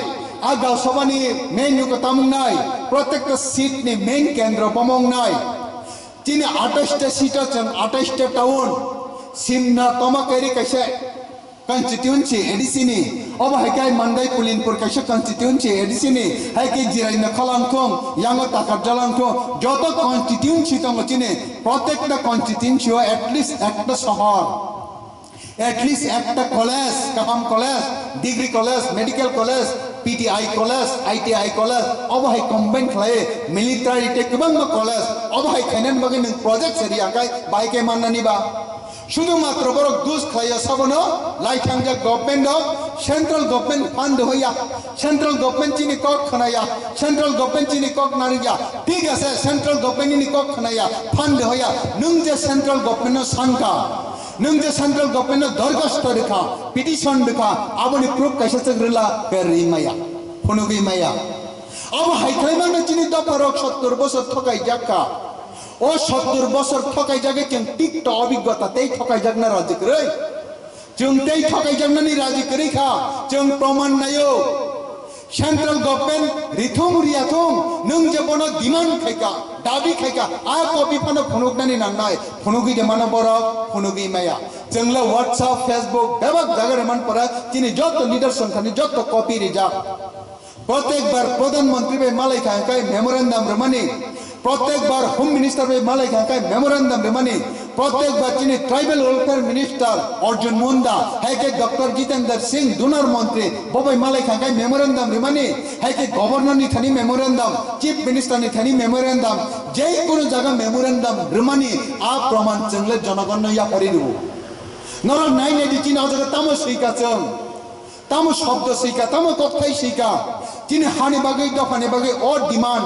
आ गावसभानि मेन युको तामुंगनाय प्रत्येकटा सीटनि मेन केंद्र पमंगनाय तिनि 28 टा सीट जों 28 टा टाउन सिमना तमाकेरि कैसे कन्स्टिट्युएंसी एडिसिनि अबहायकाय मानदाय पुलिनपुर कैसे कन्स्टिट्युएंसी एडिसिनि हायके जिरायना खलांथं यांगो ताकार जलांथं যত कन्स्टिट्युएंसी दङ तिनि प्रत्येकटा कन्स्टिट्युएंसी एटलिस्ट একটা শহর एटलिस्ट একটা कलेज काहाम college degree college medical college PTI college ITI college अबहाय कम्बाइन खालाय मिलिटारि टेकबांग कलेज अबहाय खायनान बागै नों प्रोजेक्ट सेरियाखाय बायके माननानिबा শুধুমাত্র বড় দুষ খাইয়া সাবনো লাইথাংজা গভর্নমেন্ট সেন্ট্রাল গভর্নমেন্ট ফান্ড হইয়া সেন্ট্রাল গভর্নমেন্ট চিনি কক খানাইয়া সেন্ট্রাল গভর্নমেন্ট চিনি কক নারিয়া ঠিক আছে সেন্ট্রাল গভর্নমেন্ট নি কক খানাইয়া ফান্ড হইয়া নং যে সেন্ট্রাল গভর্নমেন্ট সানকা नों जे सेंट्रल गवर्नमेंट दरखास्त रेखा पिटिशन रेखा आबोनि प्रूफ कैसे चंग्रला पेरी माया फनुगि माया अब हाइथाइमा में चिनि दफारक 70 बছর ठकाई जाका ओ 70 बছর ठकाई जागे जों टिकट अभिज्ञता तै ठकाई जागना राजि करै जों तै ठकाई जागनानि राजि करै खा जों प्रमाण नायो सेंट्रल गवर्नमेंट रिथुं रियाथुं नों जे बनो डिमांड खायका दाबी खायका आ कपि फानो फनुगनानि नांनाय फनुगि जे मानो बरक फनुगि माया जोंला व्हाट्सएप फेसबुक बेबाक जागरे मान परा तिनि जत लीडर संखानि जत कपि रिजा प्रत्येक बार प्रधानमंत्री बे मालाय खायकाय मेमोरेंडम रमानि प्रत्येक बार होम मिनिस्टर बे मालाय खायकाय मेमोरेंडम रमानि प्रत्येक बार तिनि tribal welfare minister Arjun Munda हैके डॉक्टर जितेंद्र सिंह डोनर मंत्री बबाई मालाय खायकाय मेमोरेंडम रमानि हैके गवर्नर नि थानि मेमोरेंडम चीफ मिनिस्टर नि थानि मेमोरेंडम जे कोनो जागा मेमोरेंडम रमानि आ प्रमाण जोंले जनगण या परिरु नर नाइ नाइ चिन अजगा तामो सैका जों तामो शब्द सैका तामो कथाय सैका तिनि हानि बागै दफानि बागै अ डिमांड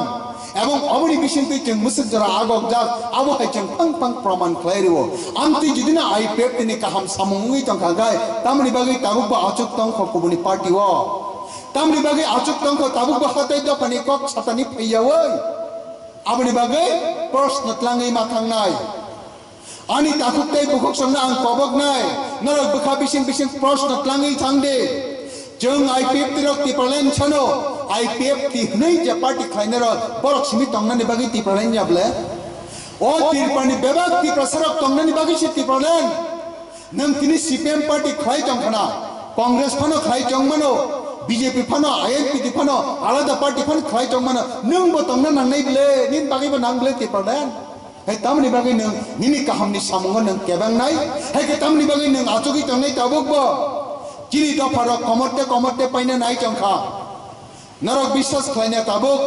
एवं अबनि बिसिंतै जों मुसुक जरा आगक जा आबो हाय जों फां फां प्रमाण खायरिवो आमति जिदिना आईपीएफ तिनि काहाम सामुंगै तंखागाय तामनि बागै ताबुक आचुक तंख खबुनि पार्टी व तामनि बागै आचुक तंख ताबुक हातै दफानि कक सातानि फैयावै आबनि बागै प्रश्न tlangै माथांनाय आनि ताकुतै बुखक संना आं कबकनाय नरक बुखा बिसिं बिसिं प्रश्न tlangै थांदे जों आईपीएफ तिरक तिपालेन छनो आईपीएफ ति नै जे पार्टी खाइनेर बरक सिमि तंगनानि बागै तिपालेन जाबले ओ तिरपानि बेबाक ति प्रसरक तंगनानि बागै सि तिपालेन नों तिनि सीपीएम पार्टी खाइ तंखना कांग्रेस फानो खाइ तंगमनो बीजेपी फानो आईएनपी फानो आलादा पार्टी फानो खाइ तंगमनो नों बो तंगना नांनाय बले निन बागैबो नांबले तिपालेन हे तामनि बागै नों निनि काहामनि सामुंग नों केबांनाय हे के तामनि बागै नों आचुगि तंगनाय ताबुकबो चिनि दफारक कमरते कमरते पाइना नाय चंखा नरक विश्वास खाइना ताबुक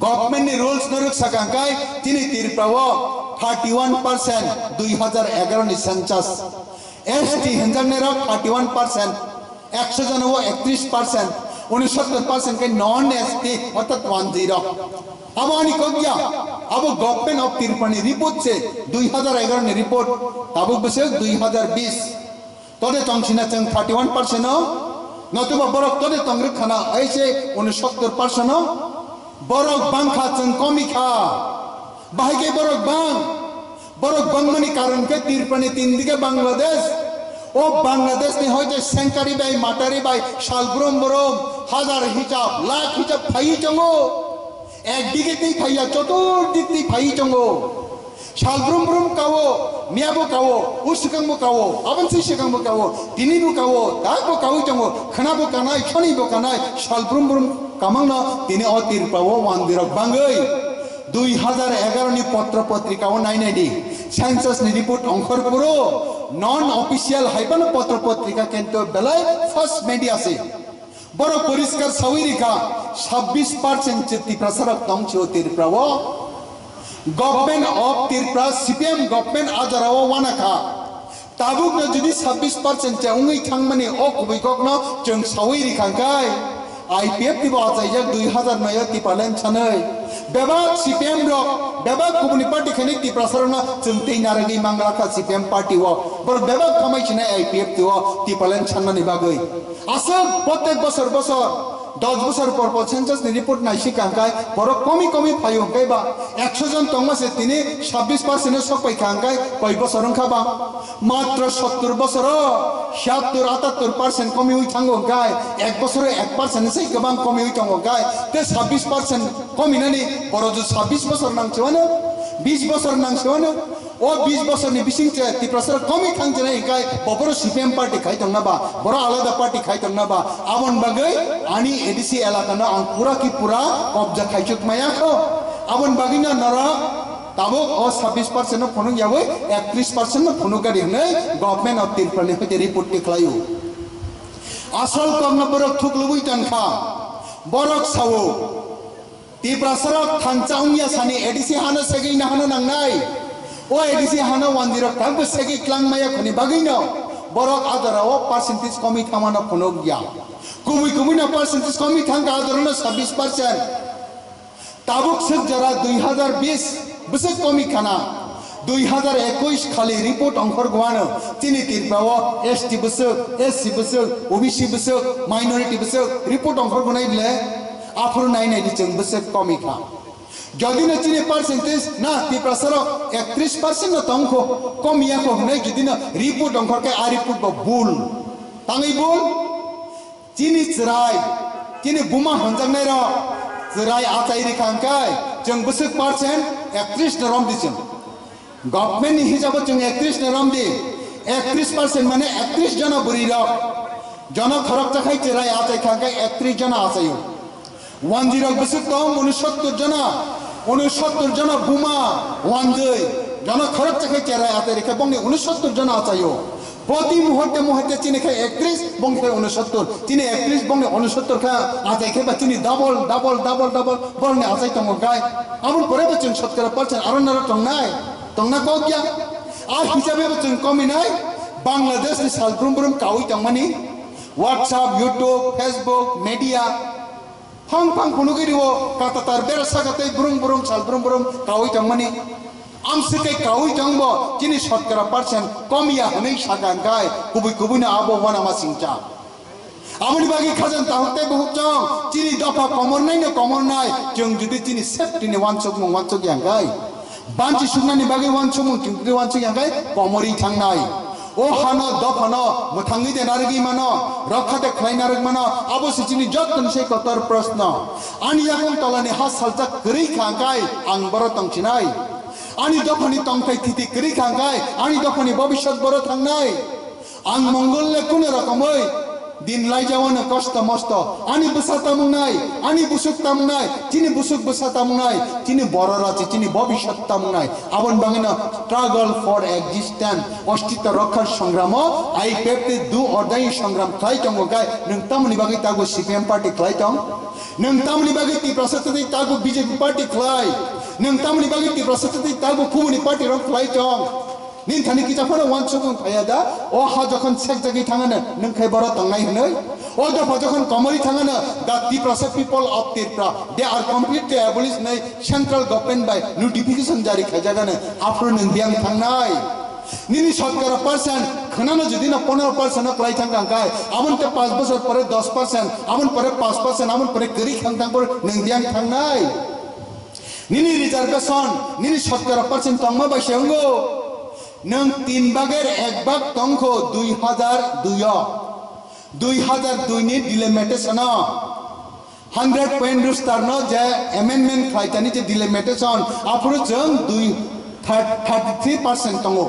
गवर्नमेंट नि रूल्स नरक सकांकाय तिनि तिरप्राव 31% 2011 नि सेंसस एसटी हिंजांनेरक 31% 100 जन वो 31% 69% के नॉन एसटी अर्थात 10 अब आनी कब गया अब गवर्नमेंट ऑफ तिरपानी रिपोर्ट से 2011 नि रिपोर्ट ताबुक बसे 2020 तोदे तंगसिना जों 31% नतुबा बरक तोदे तंग्रक खाना ऐसे 69% बरक बांखा जों कमिखा बाहायके बरक बांगमनि कारण के तिरपानी तीन दिके बांग्लादेश ओ बांग्लादेश नि होइते सेंकारि बाय माटारि बाय सालब्रम बरम हजार हिसाब लाख हिसाब फाइ चंगो एक दिके ति फाइया चतुर्दिक ति फाइ चंगो सालब्रम ब्रम कावो मियाबो कावो उसुकांबो कावो आबनसि सिकांबो कावो दिनिबो कावो दाबो कावो चंगो खनाबो कानाय खनिबो कानाय सालब्रम ब्रम कामांना तिनि अतिर पावो वानदिरक बांगै 2011 नि पत्र पत्रिकाओ नायनायदि सेंसस नि रिपोर्ट अंखर पुरो नॉन ऑफिशियल हाइपन पत्र पत्रिका केंतो बेलाय फर्स्ट मीडिया से बरो परिष्कार साविरिका 26% चित्ति प्रसारक तंगछो तिरप्रावो गवर्नमेंट ऑफ तिरप्रा सीपीएम गवर्नमेंट आजाराव वानाखा ताबुक न जुदि 26% चे उंगै थांमानि ओ कुबैकक न जों सावैरि खांखाय आईपीएफ तिबो आजायजक 2009 तिपालेन छनै बेबाक सीपीएम रक बेबाक गुबुन पार्टी खनि ति प्रसारण जों तैनारगै मांगलाखा सीपीएम पार्टी व बर बेबाक खामायसिना आईपीएफ तिव तिपालेन छननानि बागै आसो प्रत्येक बছর 10 বছর পর সেন্সাস नि रिपोर्ट नायसि कांकाय बर कमी फायो कायबा 100 जन तंगमासे तिनि 26% सपाय कांकाय कय बছর खाबा मात्र 70 बছर 77-78% कमी हुइ थांगो गाय एक बছर 1% सै गोबां कमी हुइ थांगो गाय ते 26% कमिनानि बर जो 26 बছर नांचोनो 20 बছर नांचोनो ओ 20 बছर नि बिसिंचे ति प्रसार कमी थांजनाय गाय बबर सीपीएम पार्टी खाइ तंगनाबा बर आलादा पार्टी खाइ तंगनाबा आबन बागै आनी एडीसी एलाकानो आं पूरा की पूरा कब्जा खाइचुक मायाखो आबन बागैना नरा ताबुक ओ 26% फनुं यावै 31% फनुं गारि नै गवर्नमेंट ऑफ तिरपानि होते रिपोर्ट टिक्लायु आसल कमना बरक थुकलुबै तनखा बरक सावो ति प्रसारक थांचाउंया सानि एडीसी हानो सेगै नाहानो नांनाय o edisi hana 10 tangbo segi klang maya khoni bagino borok adara o percentage komi thamana phono gya kubui na percentage komi thanga adara na 26% tabuk sek jara 2020 busek komi khana 2021 খালি report অংকর গোয়ানো তিনি তিরপাও ST বসক SC বসক OBC বসক minority বসক report অংকর গোনাইলে আফর নাই নাই দিচং বসক কমিখা যদি না চিনি পার্সেন্টেজ না তিপ্রাসর 31% না তংখ কমিয়া কো নাই যদি না রিপোর্ট অংকর কে আ রিপোর্ট ব ভুল তাঙ্গই ভুল চিনি চরাই চিনি বুমা হনজাং নাই র চরাই আচাই রিখাংকাই जों বসক পার্সেন্ট 31 রম দিচং गवर्नमेंट हिसाब से 31 नरम दी 31% माने 31 जना बुरी रक जना खरक तखाई चराई आते खाके 31 जना आसायो 10 बसुक तो 69 जना बुमा 10 जना खरक तखाई चराई आते रेखे बंगे 69 जना आसायो प्रति मुहूर्ते चिने खाई 31 बंगे 69 चिने 31 बंगे 69 खा आते खे बा चिने डबल बलने आसाई तमो गाय आमुन परे बचन शतकरा परसेंट आरो नर टंगनाय तंगना को क्या आज हिसाबे बचन कमी नाय बांग्लादेश नि सालब्रुम काउई तंगमानी व्हाट्सएप यूट्यूब फेसबुक मीडिया फंग फुनुगिरिवो कातातार बेरसा गते बुरुम सालब्रुम काउई तंगमानी आमसके काउई तंगबो जिनि शतकरा परसेंट कमिया हनै सागांगाय कुबुई ना आबो वनामा सिंचा आमनि बागि खाजन ताहते बहुत जं जिनि दफा कमर नाय जों जुदि जिनि सेफ्टी नि वानसक यांगाय बांची सुनानि बागै वानसुमु किंक्रि वानसु यांगाय कमरि थांनाय ओ हानो दफानो मथांगि देनारगि मानो रखाते खलाइनारग मानो आबो सिचिनि जतन से कतर प्रश्न आनि याकं तलानि हा सालजा करै खांगाय आं बर तंचिनाय आनि दफानि तंखाय थिति करै खांगाय आनि दफानि भबिष्यत बर थांनाय आं मंगलले कुन रकमै दिन लाई जावानो कष्ट मस्त आनि बुसाता मुंनाय आनि बुसुकता मुंनाय चिनि बुसुक बुसाता मुंनाय चिनि बररा चिनि भविष्यता मुंनाय आबन बांगना स्ट्रागल फॉर एक्जिस्टेंस अस्तित्व रक्षार संग्राम आई पेपते दु अदाय संग्राम खाइ तंगो गाय नोंतामनि बागै तागो सीपीएम पार्टी खाइ तंग नोंतामनि बागै ति प्रसतति तागो बीजेपी पार्टी खाइ नोंतामनि बागै ति प्रसतति तागो कुमुनि पार्टी रं खाइ तंग nin thani ki jafana wan chukung phaya da o ha jokhon sek jagi thangana nung khai baro tangai hnoi o da jokhon komori thangana the Tiprasa people of Tripura they are completely abolished nai central government by notification jari khajagana after nung biang thangnai nini শতকরা percent খানানো যদি না 15% ক্লাই থাঙ্গাং গায় আমন তে 5 বছর পরে 10% আমন পরে 5% আমন পরে গরি খাংতাং পর নং বিয়াং থাংনাই নিনি রিজার্ভেশন নিনি শতকরা পার্সেন্ট তংমা বাইসেঙ্গো नों 3 भागेर 1 भाग तंख 2002 नि डिलिमिटेशन 100 पॉइंट रुस्तार न जे अमेंडमेंट खाइतानि जे डिलिमिटेशन आफुर जों 33% तंगो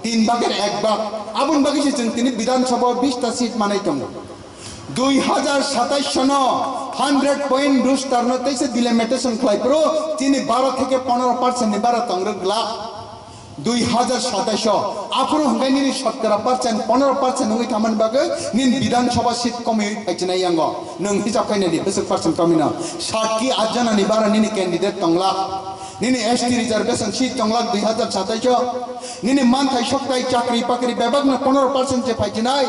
3 भागेर 1 भाग आबुन बागि से जों तिनि विधानसभा 20 ता सीट मानाय तंगो 2027 सन 100 पॉइंट रुस्तार न तैसे डिलिमिटेशन खाइप्रो तिनि 12 থেকে 15% नि 12 तंग्रगला 2027 आफुर हंगाइनि शतकरा परसेंट 15% नङै थामन बागै निन विधानसभा सीट कमी फाइचनाय यांगो नों हिसाब खायनानि बेसे परसेंट कमिना 60 की 8 जनानि बारा निनि कैंडिडेट तंगला निनि एसटी रिजर्वेशन सीट तंगला 2027 निनि मानथाय सकताय चाकरी पाकरी बेबागना 15% जे फाइचनाय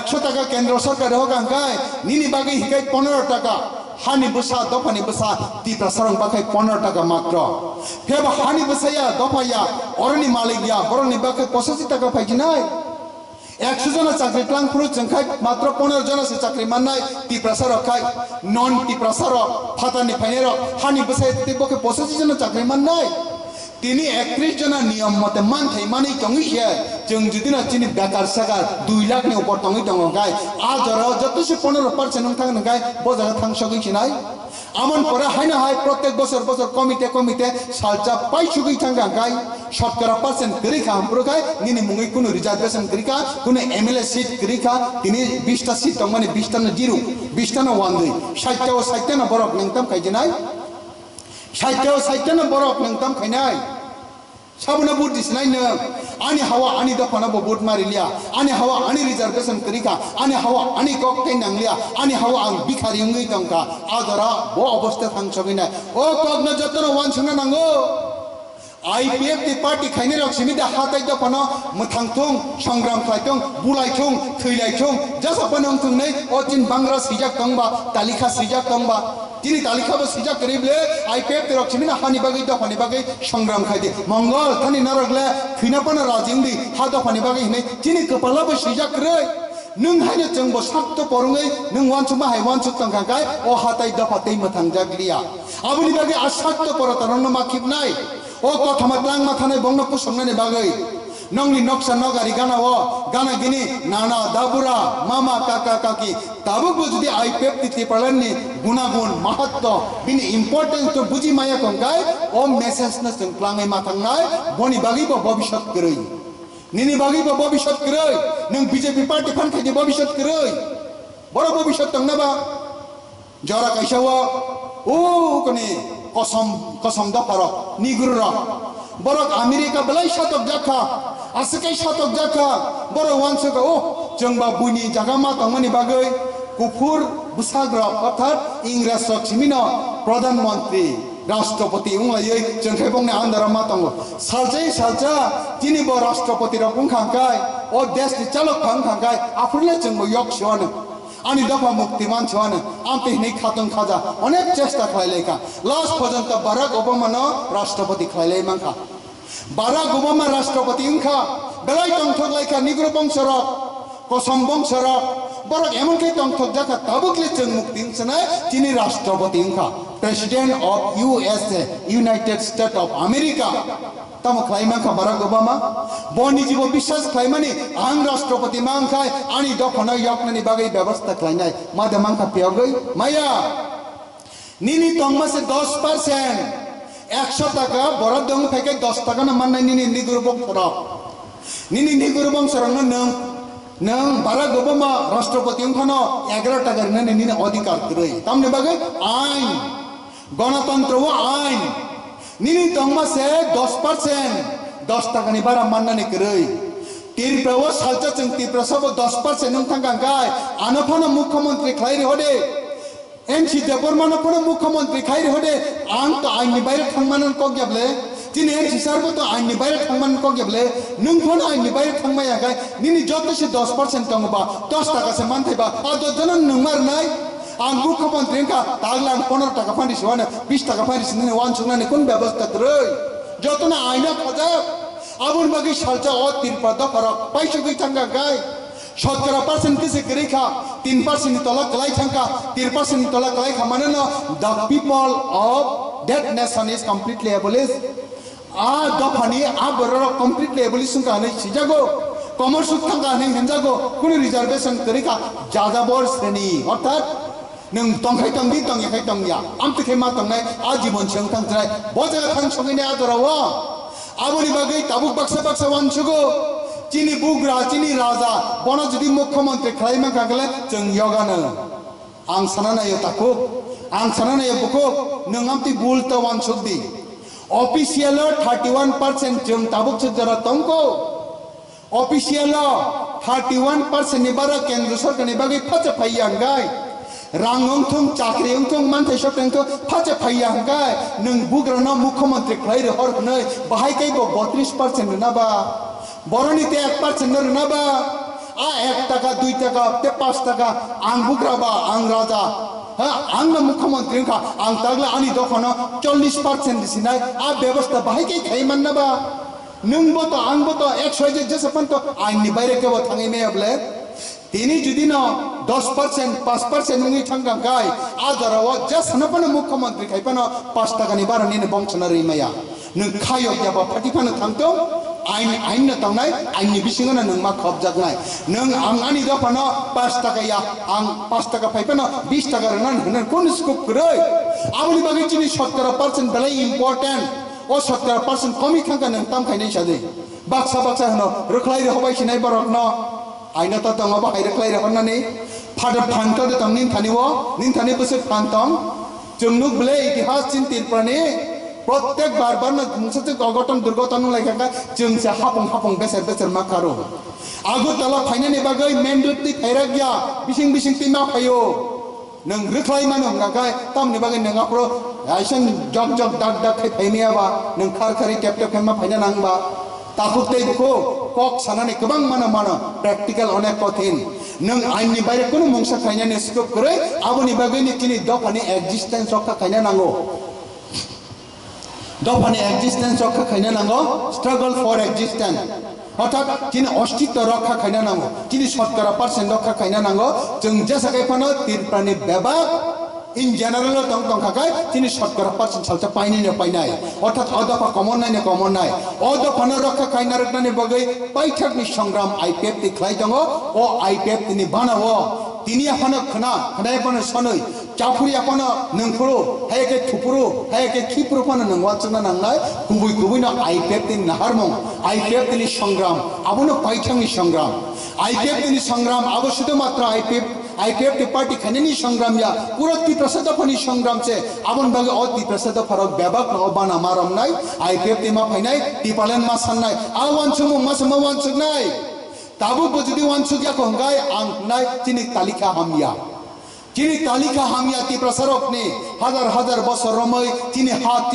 100 টাকা केंद्र सरकार होगांगाय निनि बागै हिकाय 15 টাকা हानि बसा दफानि बसा तिप्रा सरंग बाखाय 15 টাকা मात्र फेब हानि बसाया दफाया अरनि मालिकया बरनि बाखाय 85 টাকা फाइजिनाय 100 जना चाकरी क्लां पुरु जंखाय मात्र 15 जना से चाकरी माननाय तिप्रा सरखाय नन तिप्रा सर फातानि फाइनेर हानि बसाय तिबके 85 जना चाकरी माननाय তিনি 31 जना नियम मते मानथाय मानै तंगिसे जों जुदिना चिनि बेकार सागार 2 लाख नि ऊपर तंगि दङ गाय आजर जतसे 15% नों थांगन गाय बजार थां सगिसिनाय आमन परे हायना हाय प्रत्येक बছর कमिटे सालचा पाइ सुगि थांगा गाय शतकरा परसेंट गरिखा हमप्रो गाय निनि मुङै कुनु रिजर्वेशन गरिखा कुनु एमएलए सीट गरिखा तिनि 20 टा सीट तंगमाने 20 टा न 0 20 टा न 1 60 टा न बरक नंगताम खाइजिनाय 60 टा न बरक नंगताम खाइनाय साबना बुट दिसनाय न आनि हावा आनि दफाना बुट मारिलिया आनि हावा आनि रिजर्वेशन करिका आनि हावा आनि कक्कै नांलिया आनि हावा आं बिखारि उंगै तंका आदरा बो अवस्था थांसगिना ओ कगन जतन वानसंना नांगो IPF di party khaini rok simi da hatai da pano muthang thung sangram khlai thung bulai thung thilai thung jasa panong thung nei ochin bangra sijak tangba talika sijak tangba tini talika ba sijak karible IPF di rok simi na hani bagai da hani bagai sangram khai di mongol thani narokle khina pana rajing di ha da hani bagai nei tini kapala ba sijak krai nung haine chengbo sakto porungai nung wanchu ma hai wanchu tangkai o hatai da patei muthang jaglia abuni bagai asakto porotaron ma khipnai o কথা মাতলাং মাথানে বংন পুসংনানি বাগৈ নংনি নকশা নগারি গানা ও গানা গিনি নানা দাবুরা মামা কাকা কাকি তাবুক যদি IPF তিতি পারলেননি গুণাগুণ মাহাত্ম্য বিনি ইম্পর্টেন্স তো বুঝি মায়া কংকাই ও মেসেজ না সংপ্লাঙে মাথাংনাই বনি বাগি বা ভবিষ্যৎ করই নিনি বাগি বা ভবিষ্যৎ করই নং বিজেপি পার্টি ফান খাইদি ভবিষ্যৎ করই বড় ভবিষ্যৎ তংনাবা জরা কাইসাও ও কনি কসম da parok nigurra borok Amerika belai shatok jakha asekai shatok jakha borok wansaka o jengba buni jagama tangmani bagai kufur busagra অর্থাৎ ইংরেজ সচিমিনো প্রধানমন্ত্রী রাষ্ট্রপতি উংলাই জংখাইবংনে আন্দারা মাতঙ্গ সালচা তিনি ব রাষ্ট্রপতি রকম খাঙ্কাই ও দেশনি চালক খাঙ্কাই আফুরলে জংব ইয়ক শোয়ানো ani dafa mukti manchwana amte nei khatong khaja onek chesta khailai ka last পর্যন্ত Barack Obama no rashtrapati khailai mangkha Barack Obama rashtrapati ingkha belai tongthok laika nigro bongshara kosom bongshara Barack emon kai tongthok jaka tabukle cheng mukti ingchana tini rashtrapati ingkha president of USA United States of America tamo khlaimang kha Barack Obama boni jibo বিশ্বাস khlaimani ang rashtrapati mangkhai ani dokhona yaknani bagai ব্যবস্থা khlainai mada mangkha piogoi maya nini tongma se 10% 100 টাকা বড় দং থেকে 10 টাকা না মাননাই nini nigurubong sara nini nigurubong sara nang Barack Obama rashtrapati ingkhano 11 টাকা nini অধিকার krei tamne bagai ain গণতন্ত্র ও আইন nini tongma se 10% 10 টাকা ni bara mannani krei tirprawo salcha cheng tirprasabo 10% nung thangkai anophono mukhyamantri khlairi hode NC deparmano phono mukhyamantri khlairi hode ang to aini baire thangmanan kogyable tini NC sarbo to aini baire thangmanan kogyable nung phono aini baire thangmaya kai nini joto se 10% tongba 10 টাকা se manthaiba ado janan nungmar nai ang mukhyamantri ka taglan 15 টাকা ফান্ডিস ওয়ানা 20 টাকা ফান্ডিস নে one সুনানি কোন ব্যবস্থা করে যতনা আইনা খাজা আবুল বাগি সালচা ও 3% ফরক পাইছো গই থাঙ্গা গায় 17% কিসে গরিখা 3% নি তলা কলাই থাঙ্গা 3% নি তলা কলাই খামানে না the people of that nation is completely abolished a দফানি a বড় completely abolition কানে সিজাগো কমার্সুক থাঙ্গা নে হেনজাগো কোন রিজার্ভেশন গরিখা যাযাবর শ্রেণী অর্থাৎ nung tongkhai tongdi tongyakhai tongya amte khema tongnai ajibon cheng thangtrai bojaga thang songine adorawa aboni bagai tabuk baksa wanchugo chini bugra chini raja bono jodi mukhyamantri khlaima kagale cheng yogana ang sanana yo takuk ang sanana yo bukuk nung amti bulta wanchugdi official 31% cheng tabuk chjara tongko official 31% nibara kendra sarkar ni bagai phacha phaiyangai rangong thung chakri thung manthai soteng to phache phaiang kai nung bugrana mukhyamantri khlaire hor nei bahai kai bo 32% na ba boroni te 1% na ba a 1 টাকা 2 টাকা te 5 টাকা ang bugra ba ang raja ha ang mukhyamantri ka ang tagla ani dokhono 40% disinai a ব্যবস্থা bahai kai thaiman na ba nung bo to ang bo to 100 jesa pan to aini baire ke bo thangai me able তিনি যদি না 10% 5% নুঙ্গি থাঙ্গাং গাই আদারাও just নপন মুখ্যমন্ত্রী খাইপানো 5 টাকা নি বারা নিনে বংশনারি মায়া নং খায়ো যাবা ফাটিফানো থাংতো আইন না তাংনাই আইনি বিসিংনা নং মা খবজাগনাই নং আংআনি দফানো 5 টাকা ইয়া আং 5 টাকা ফাইপানো 20 টাকা রান হন কোন স্কোপ করে আমনি বাগি চিনি 17% বেলাই ইম্পর্টেন্ট ও 17% কমি থাঙ্গা নং তাম খাইনাই সাদে বাক্সা হনো রখলাই হবাই সিনাই বরক ন aina ta tang aba haire klai rakon nani phada phangta de tang nin thani buse phangtang jungnuk ble itihas chin tir prane প্রত্যেক বারবার না মুসতে অঘটন দুর্ঘটনা লাগাকা জংসা হাপং বেসার মাকারো আগরতলা ফাইনানি বাগৈ মেন রুট তি খাইরা গিয়া বিসিং তিমা ফাইও nang reklai mano ngakai tam ni bagai nang apro aisan jog dak khai phaimia ba nang khari tap khema phaina nang ba takut tei buko kok sanani kebang mana practical onek kothin nang ain ni baire kono mongsa khaina ne scope kore aboni bagai ni kini dopani existence rokha khaina nango dopani existence rokha khaina nango struggle for existence অর্থাৎ তিনি অস্তিত্ব রক্ষা খাইনা নাঙ্গো তিনি 70% রক্ষা খাইনা নাঙ্গো जों जैसा खानो तिरप्रानि बेबाक इन जनरल तंग खाकाय তিনি 70% सालचा पाइनाय अर्थात अदफा कमन नाय अदफानो रक्षा खाइना रखनानि बगै पाइथाकनि संग्राम आईपीएफ ति खलाय दङ ओ आईपीएफ तिनि बानावो तिनि आफानो खनाय पन सनै चाफुरि आफानो नंखुरु हायके थुपुरु हायके खिपुरु पन नंगवाचना नांनाय गुबै न आईपीएफ तिनि नाहारमं आईपीएफ तिनि संग्राम आबनो पाइथाकनि संग्राम आईपीएफ तिनि संग्राम आबो शुधुमात्र आईपीएफ ती पार्टी खानेनि संग्राम या पूरा ती प्रसाद फनी संग्राम से आबन बागे ओ ती प्रसाद फरक बेबाक न बाना मारम नाय आईपीएफ ती मा फैनाय ती पालन मा साननाय आ वानसुमु मासमा वानसुगनाय ताबु बजुदि वानसुगया खंगाय आं नाय तिनि तालिका हामिया ती प्रसारक ने हजार बसर रमै तिनि हात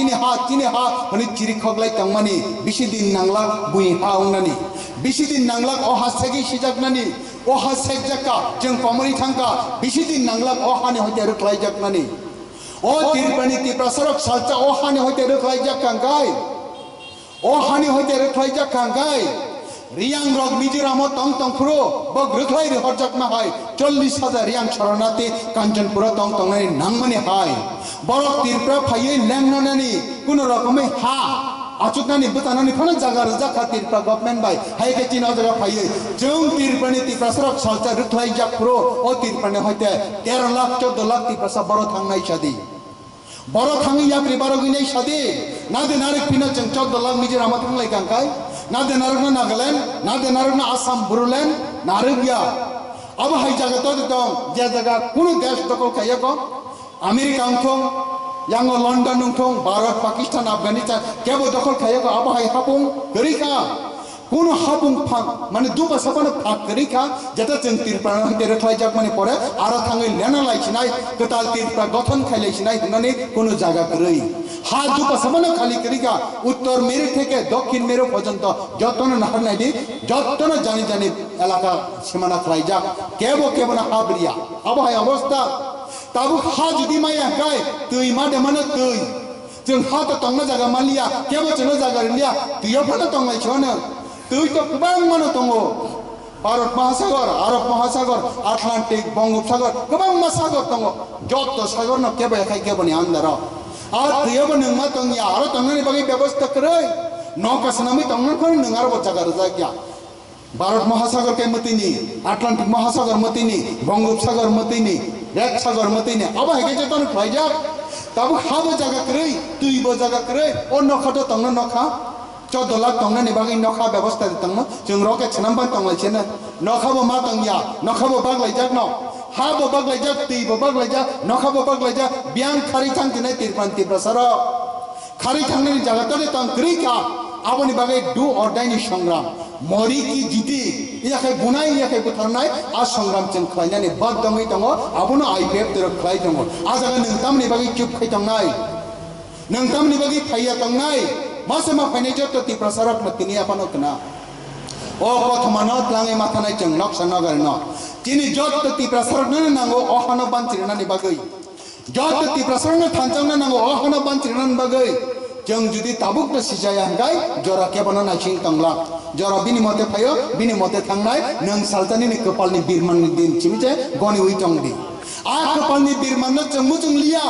हनि चिरि खगलाय तंगमानि बिसि दिन नांला बुइ हा उंनानि बिसि दिन नांला ओ हासेगि सिजाकनानि ओ हासेक जाका जों कमनि थांका बिसि दिन नांला ओ हानि होते रुखलाय जाकनानि ओ तिरपानि ती प्रसारक सालचा ओ हानि होते रुखलाय जाकांगाय ओ हानि होते रुखलाय जाकांगाय रियांग रग मिजोराम तंग फुरो बग रुखलाय हरजाकमा हाय 40,000 रियांग शरणार्थी कांचनपुर तंगनानि नांगमानि हाय बरक तिरप्रा फायै लेंनानि कुनो रकमै हा आचुकनानि बुतानानि फन जागा रजा खातिर गभर्नमेंट बाय हाय के चिना जागा फायै जों तिरप्रानि ती प्रसारक सालचा रुखलाय जाकपुरो ओ तिरप्रानि होते 13 लाख 14 लाख ती प्रसा बरो थांनाय सादी बरो थाङि याप्रि बारो गइनाय सादी नादे नारक पिना जों 14 लाख मिजोराम थांलाय गांखाय नादे नारकना नागालैंड नादे नारकना आसाम बुरुलैंड नारगिया अब हाय जागा तो दं जे जागा कुनु देश दखल खायको अमेरिका अंथों यांगो लंडन अंथों भारत पाकिस्तान अफगानिस्तान केबो दखल खायको अब हाय हापुं गरिका कुनु हापुं फाक माने दुबा सबानो फाक गरिका जेता जों तिरप्रा हते रखलाय जाक माने परे आरो थाङै लेना लायसिनाय कताल तिरप्रा गठन खायलायसिनाय होननानै कुनु जागा गरै हा दुबा सबानो खाली गरिका उत्तर मेरु থেকে দক্ষিণ মেরু পর্যন্ত যতন নাহারনাইদি যতন জানি এলাকা সীমানা খাই যাক কেবো না হাবরিয়া আবহাওয়া অবস্থা তাবু হা যদি মায়া গায় তুই মাদে মানে তুই जों हा तो तंगना जागा मालिया केबो चनो जागा रिलिया तुइया फनो तंगलाय छनो तुइ तो गोबां मानो दङो भारत महासागर आरब महासागर आटलान्टिक बंगोपसागर गोबां मा सागर दङ जत सागर न केबो एखाय केबोनि आन्दार आ तुइयाबो नों मा तंगिया आरो तंगनानि बागै व्यवस्था करै नौका सनामी तंगनखौ नों आरो जागा रजागिया भारत महासागर के मतिनी आटलान्टिक महासागर मतिनी बंगोपसागर मतिनी रेड सागर मतिनी अब हेगे जतन फाइजा ताबु हाबो जागा करै तुइबो जागा करै ओ नखा तो तंगन नखा 14 लाख तंगनानि बागै नखा व्यवस्था तंगन जों रकेट सनामबा तंगलायसेना नखाबो मा तंगिया नखाबो बागलायजाक न हाबो बागलायजाक तुइबो बागलायजाक नखाबो बागलायजाक बियां खारि थांथिनाय तिरपान्ति प्रसार खारि थांनायनि जागा तो तंग करिका आबोनि बागै डु और डाइनि संग्राम मरि की जिति याखै बुनाय याखै बुथारनाय आ संग्राम जों खालायनानै बदमै दङ आबोनो आईपीएफ तर खालाय दङ आ जागा नोंथांमोननि बागै चुप खै थांनाय नोंथांमोननि बागै फाइया थांनाय मासेमा फाइनाय जत ती प्रसारक नतिनि आफानो कना ओ प्रथमानो लाङै माथानाय जों नक्सा नगर न तिनि जत ती प्रसारक न नांगो अहानो बानथिरनानि बागै जत ती प्रसारक थांचांनो नांगो अहानो बानथिरनानि बागै जों जुदि ताबुक न सिजाया हंगाय जरा केबनो नाचिं तंगला जरा बिनि मते फायो बिनि मते थांनाय नों सालतानि कपालनि बिरमाननि दिन चिमिचे गनि उइ तंगदि आ कपालनि बिरमान जों मुजुं लिया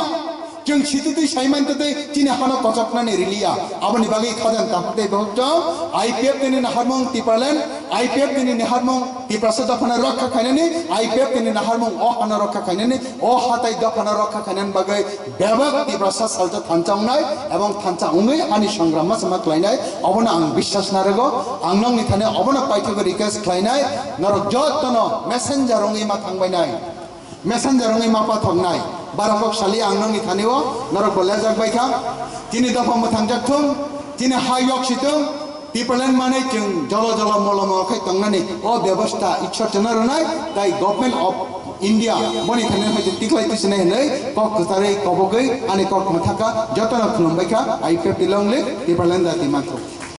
जों सितुति साइमानतै तिनि हाना कचकनानि रिलिया आबनि बागै खादान तापते बहुत आईपीएफ तिनि नाहारमं तिपालेन आईपीएफ तिनि नाहारमं तिप्रासा दफाना रक्षा खायनानि आईपीएफ तिनि नाहारमं अ हाना रक्षा खायनानि अ हाताय दफाना रक्षा खायनानि बागै बेबाक तिप्रासा सालता थानचांनाय एवं थानचा उङै हानि संग्राम समा क्लायनाय अबनो आं विश्वास नारगो आं नंनि थाने अबनो पाइथगो रिक्वेस्ट क्लायनाय नरक जतन मेसेंजर उङै मा थांबायनाय मेसेंजर उङै मा पाथंनाय बाराफक सालि आं नंनि थानेव नरक बलेजाक बायखा तिनि दफा मोथांजाकथुं तिनि हायक सिथुं टिपारलेन माने जों जल जल मलम खाय तंगनानै ओ व्यवस्था इच्छा चनरनाय दाय गवर्नमेंट ऑफ इंडिया मनि थाने हाय तिखलाय तिसने नै कक कतारै कबगै आनि कक मथाका जतन खुलुमबायखा आइपे पिलंले टिपारलेन जाति माथो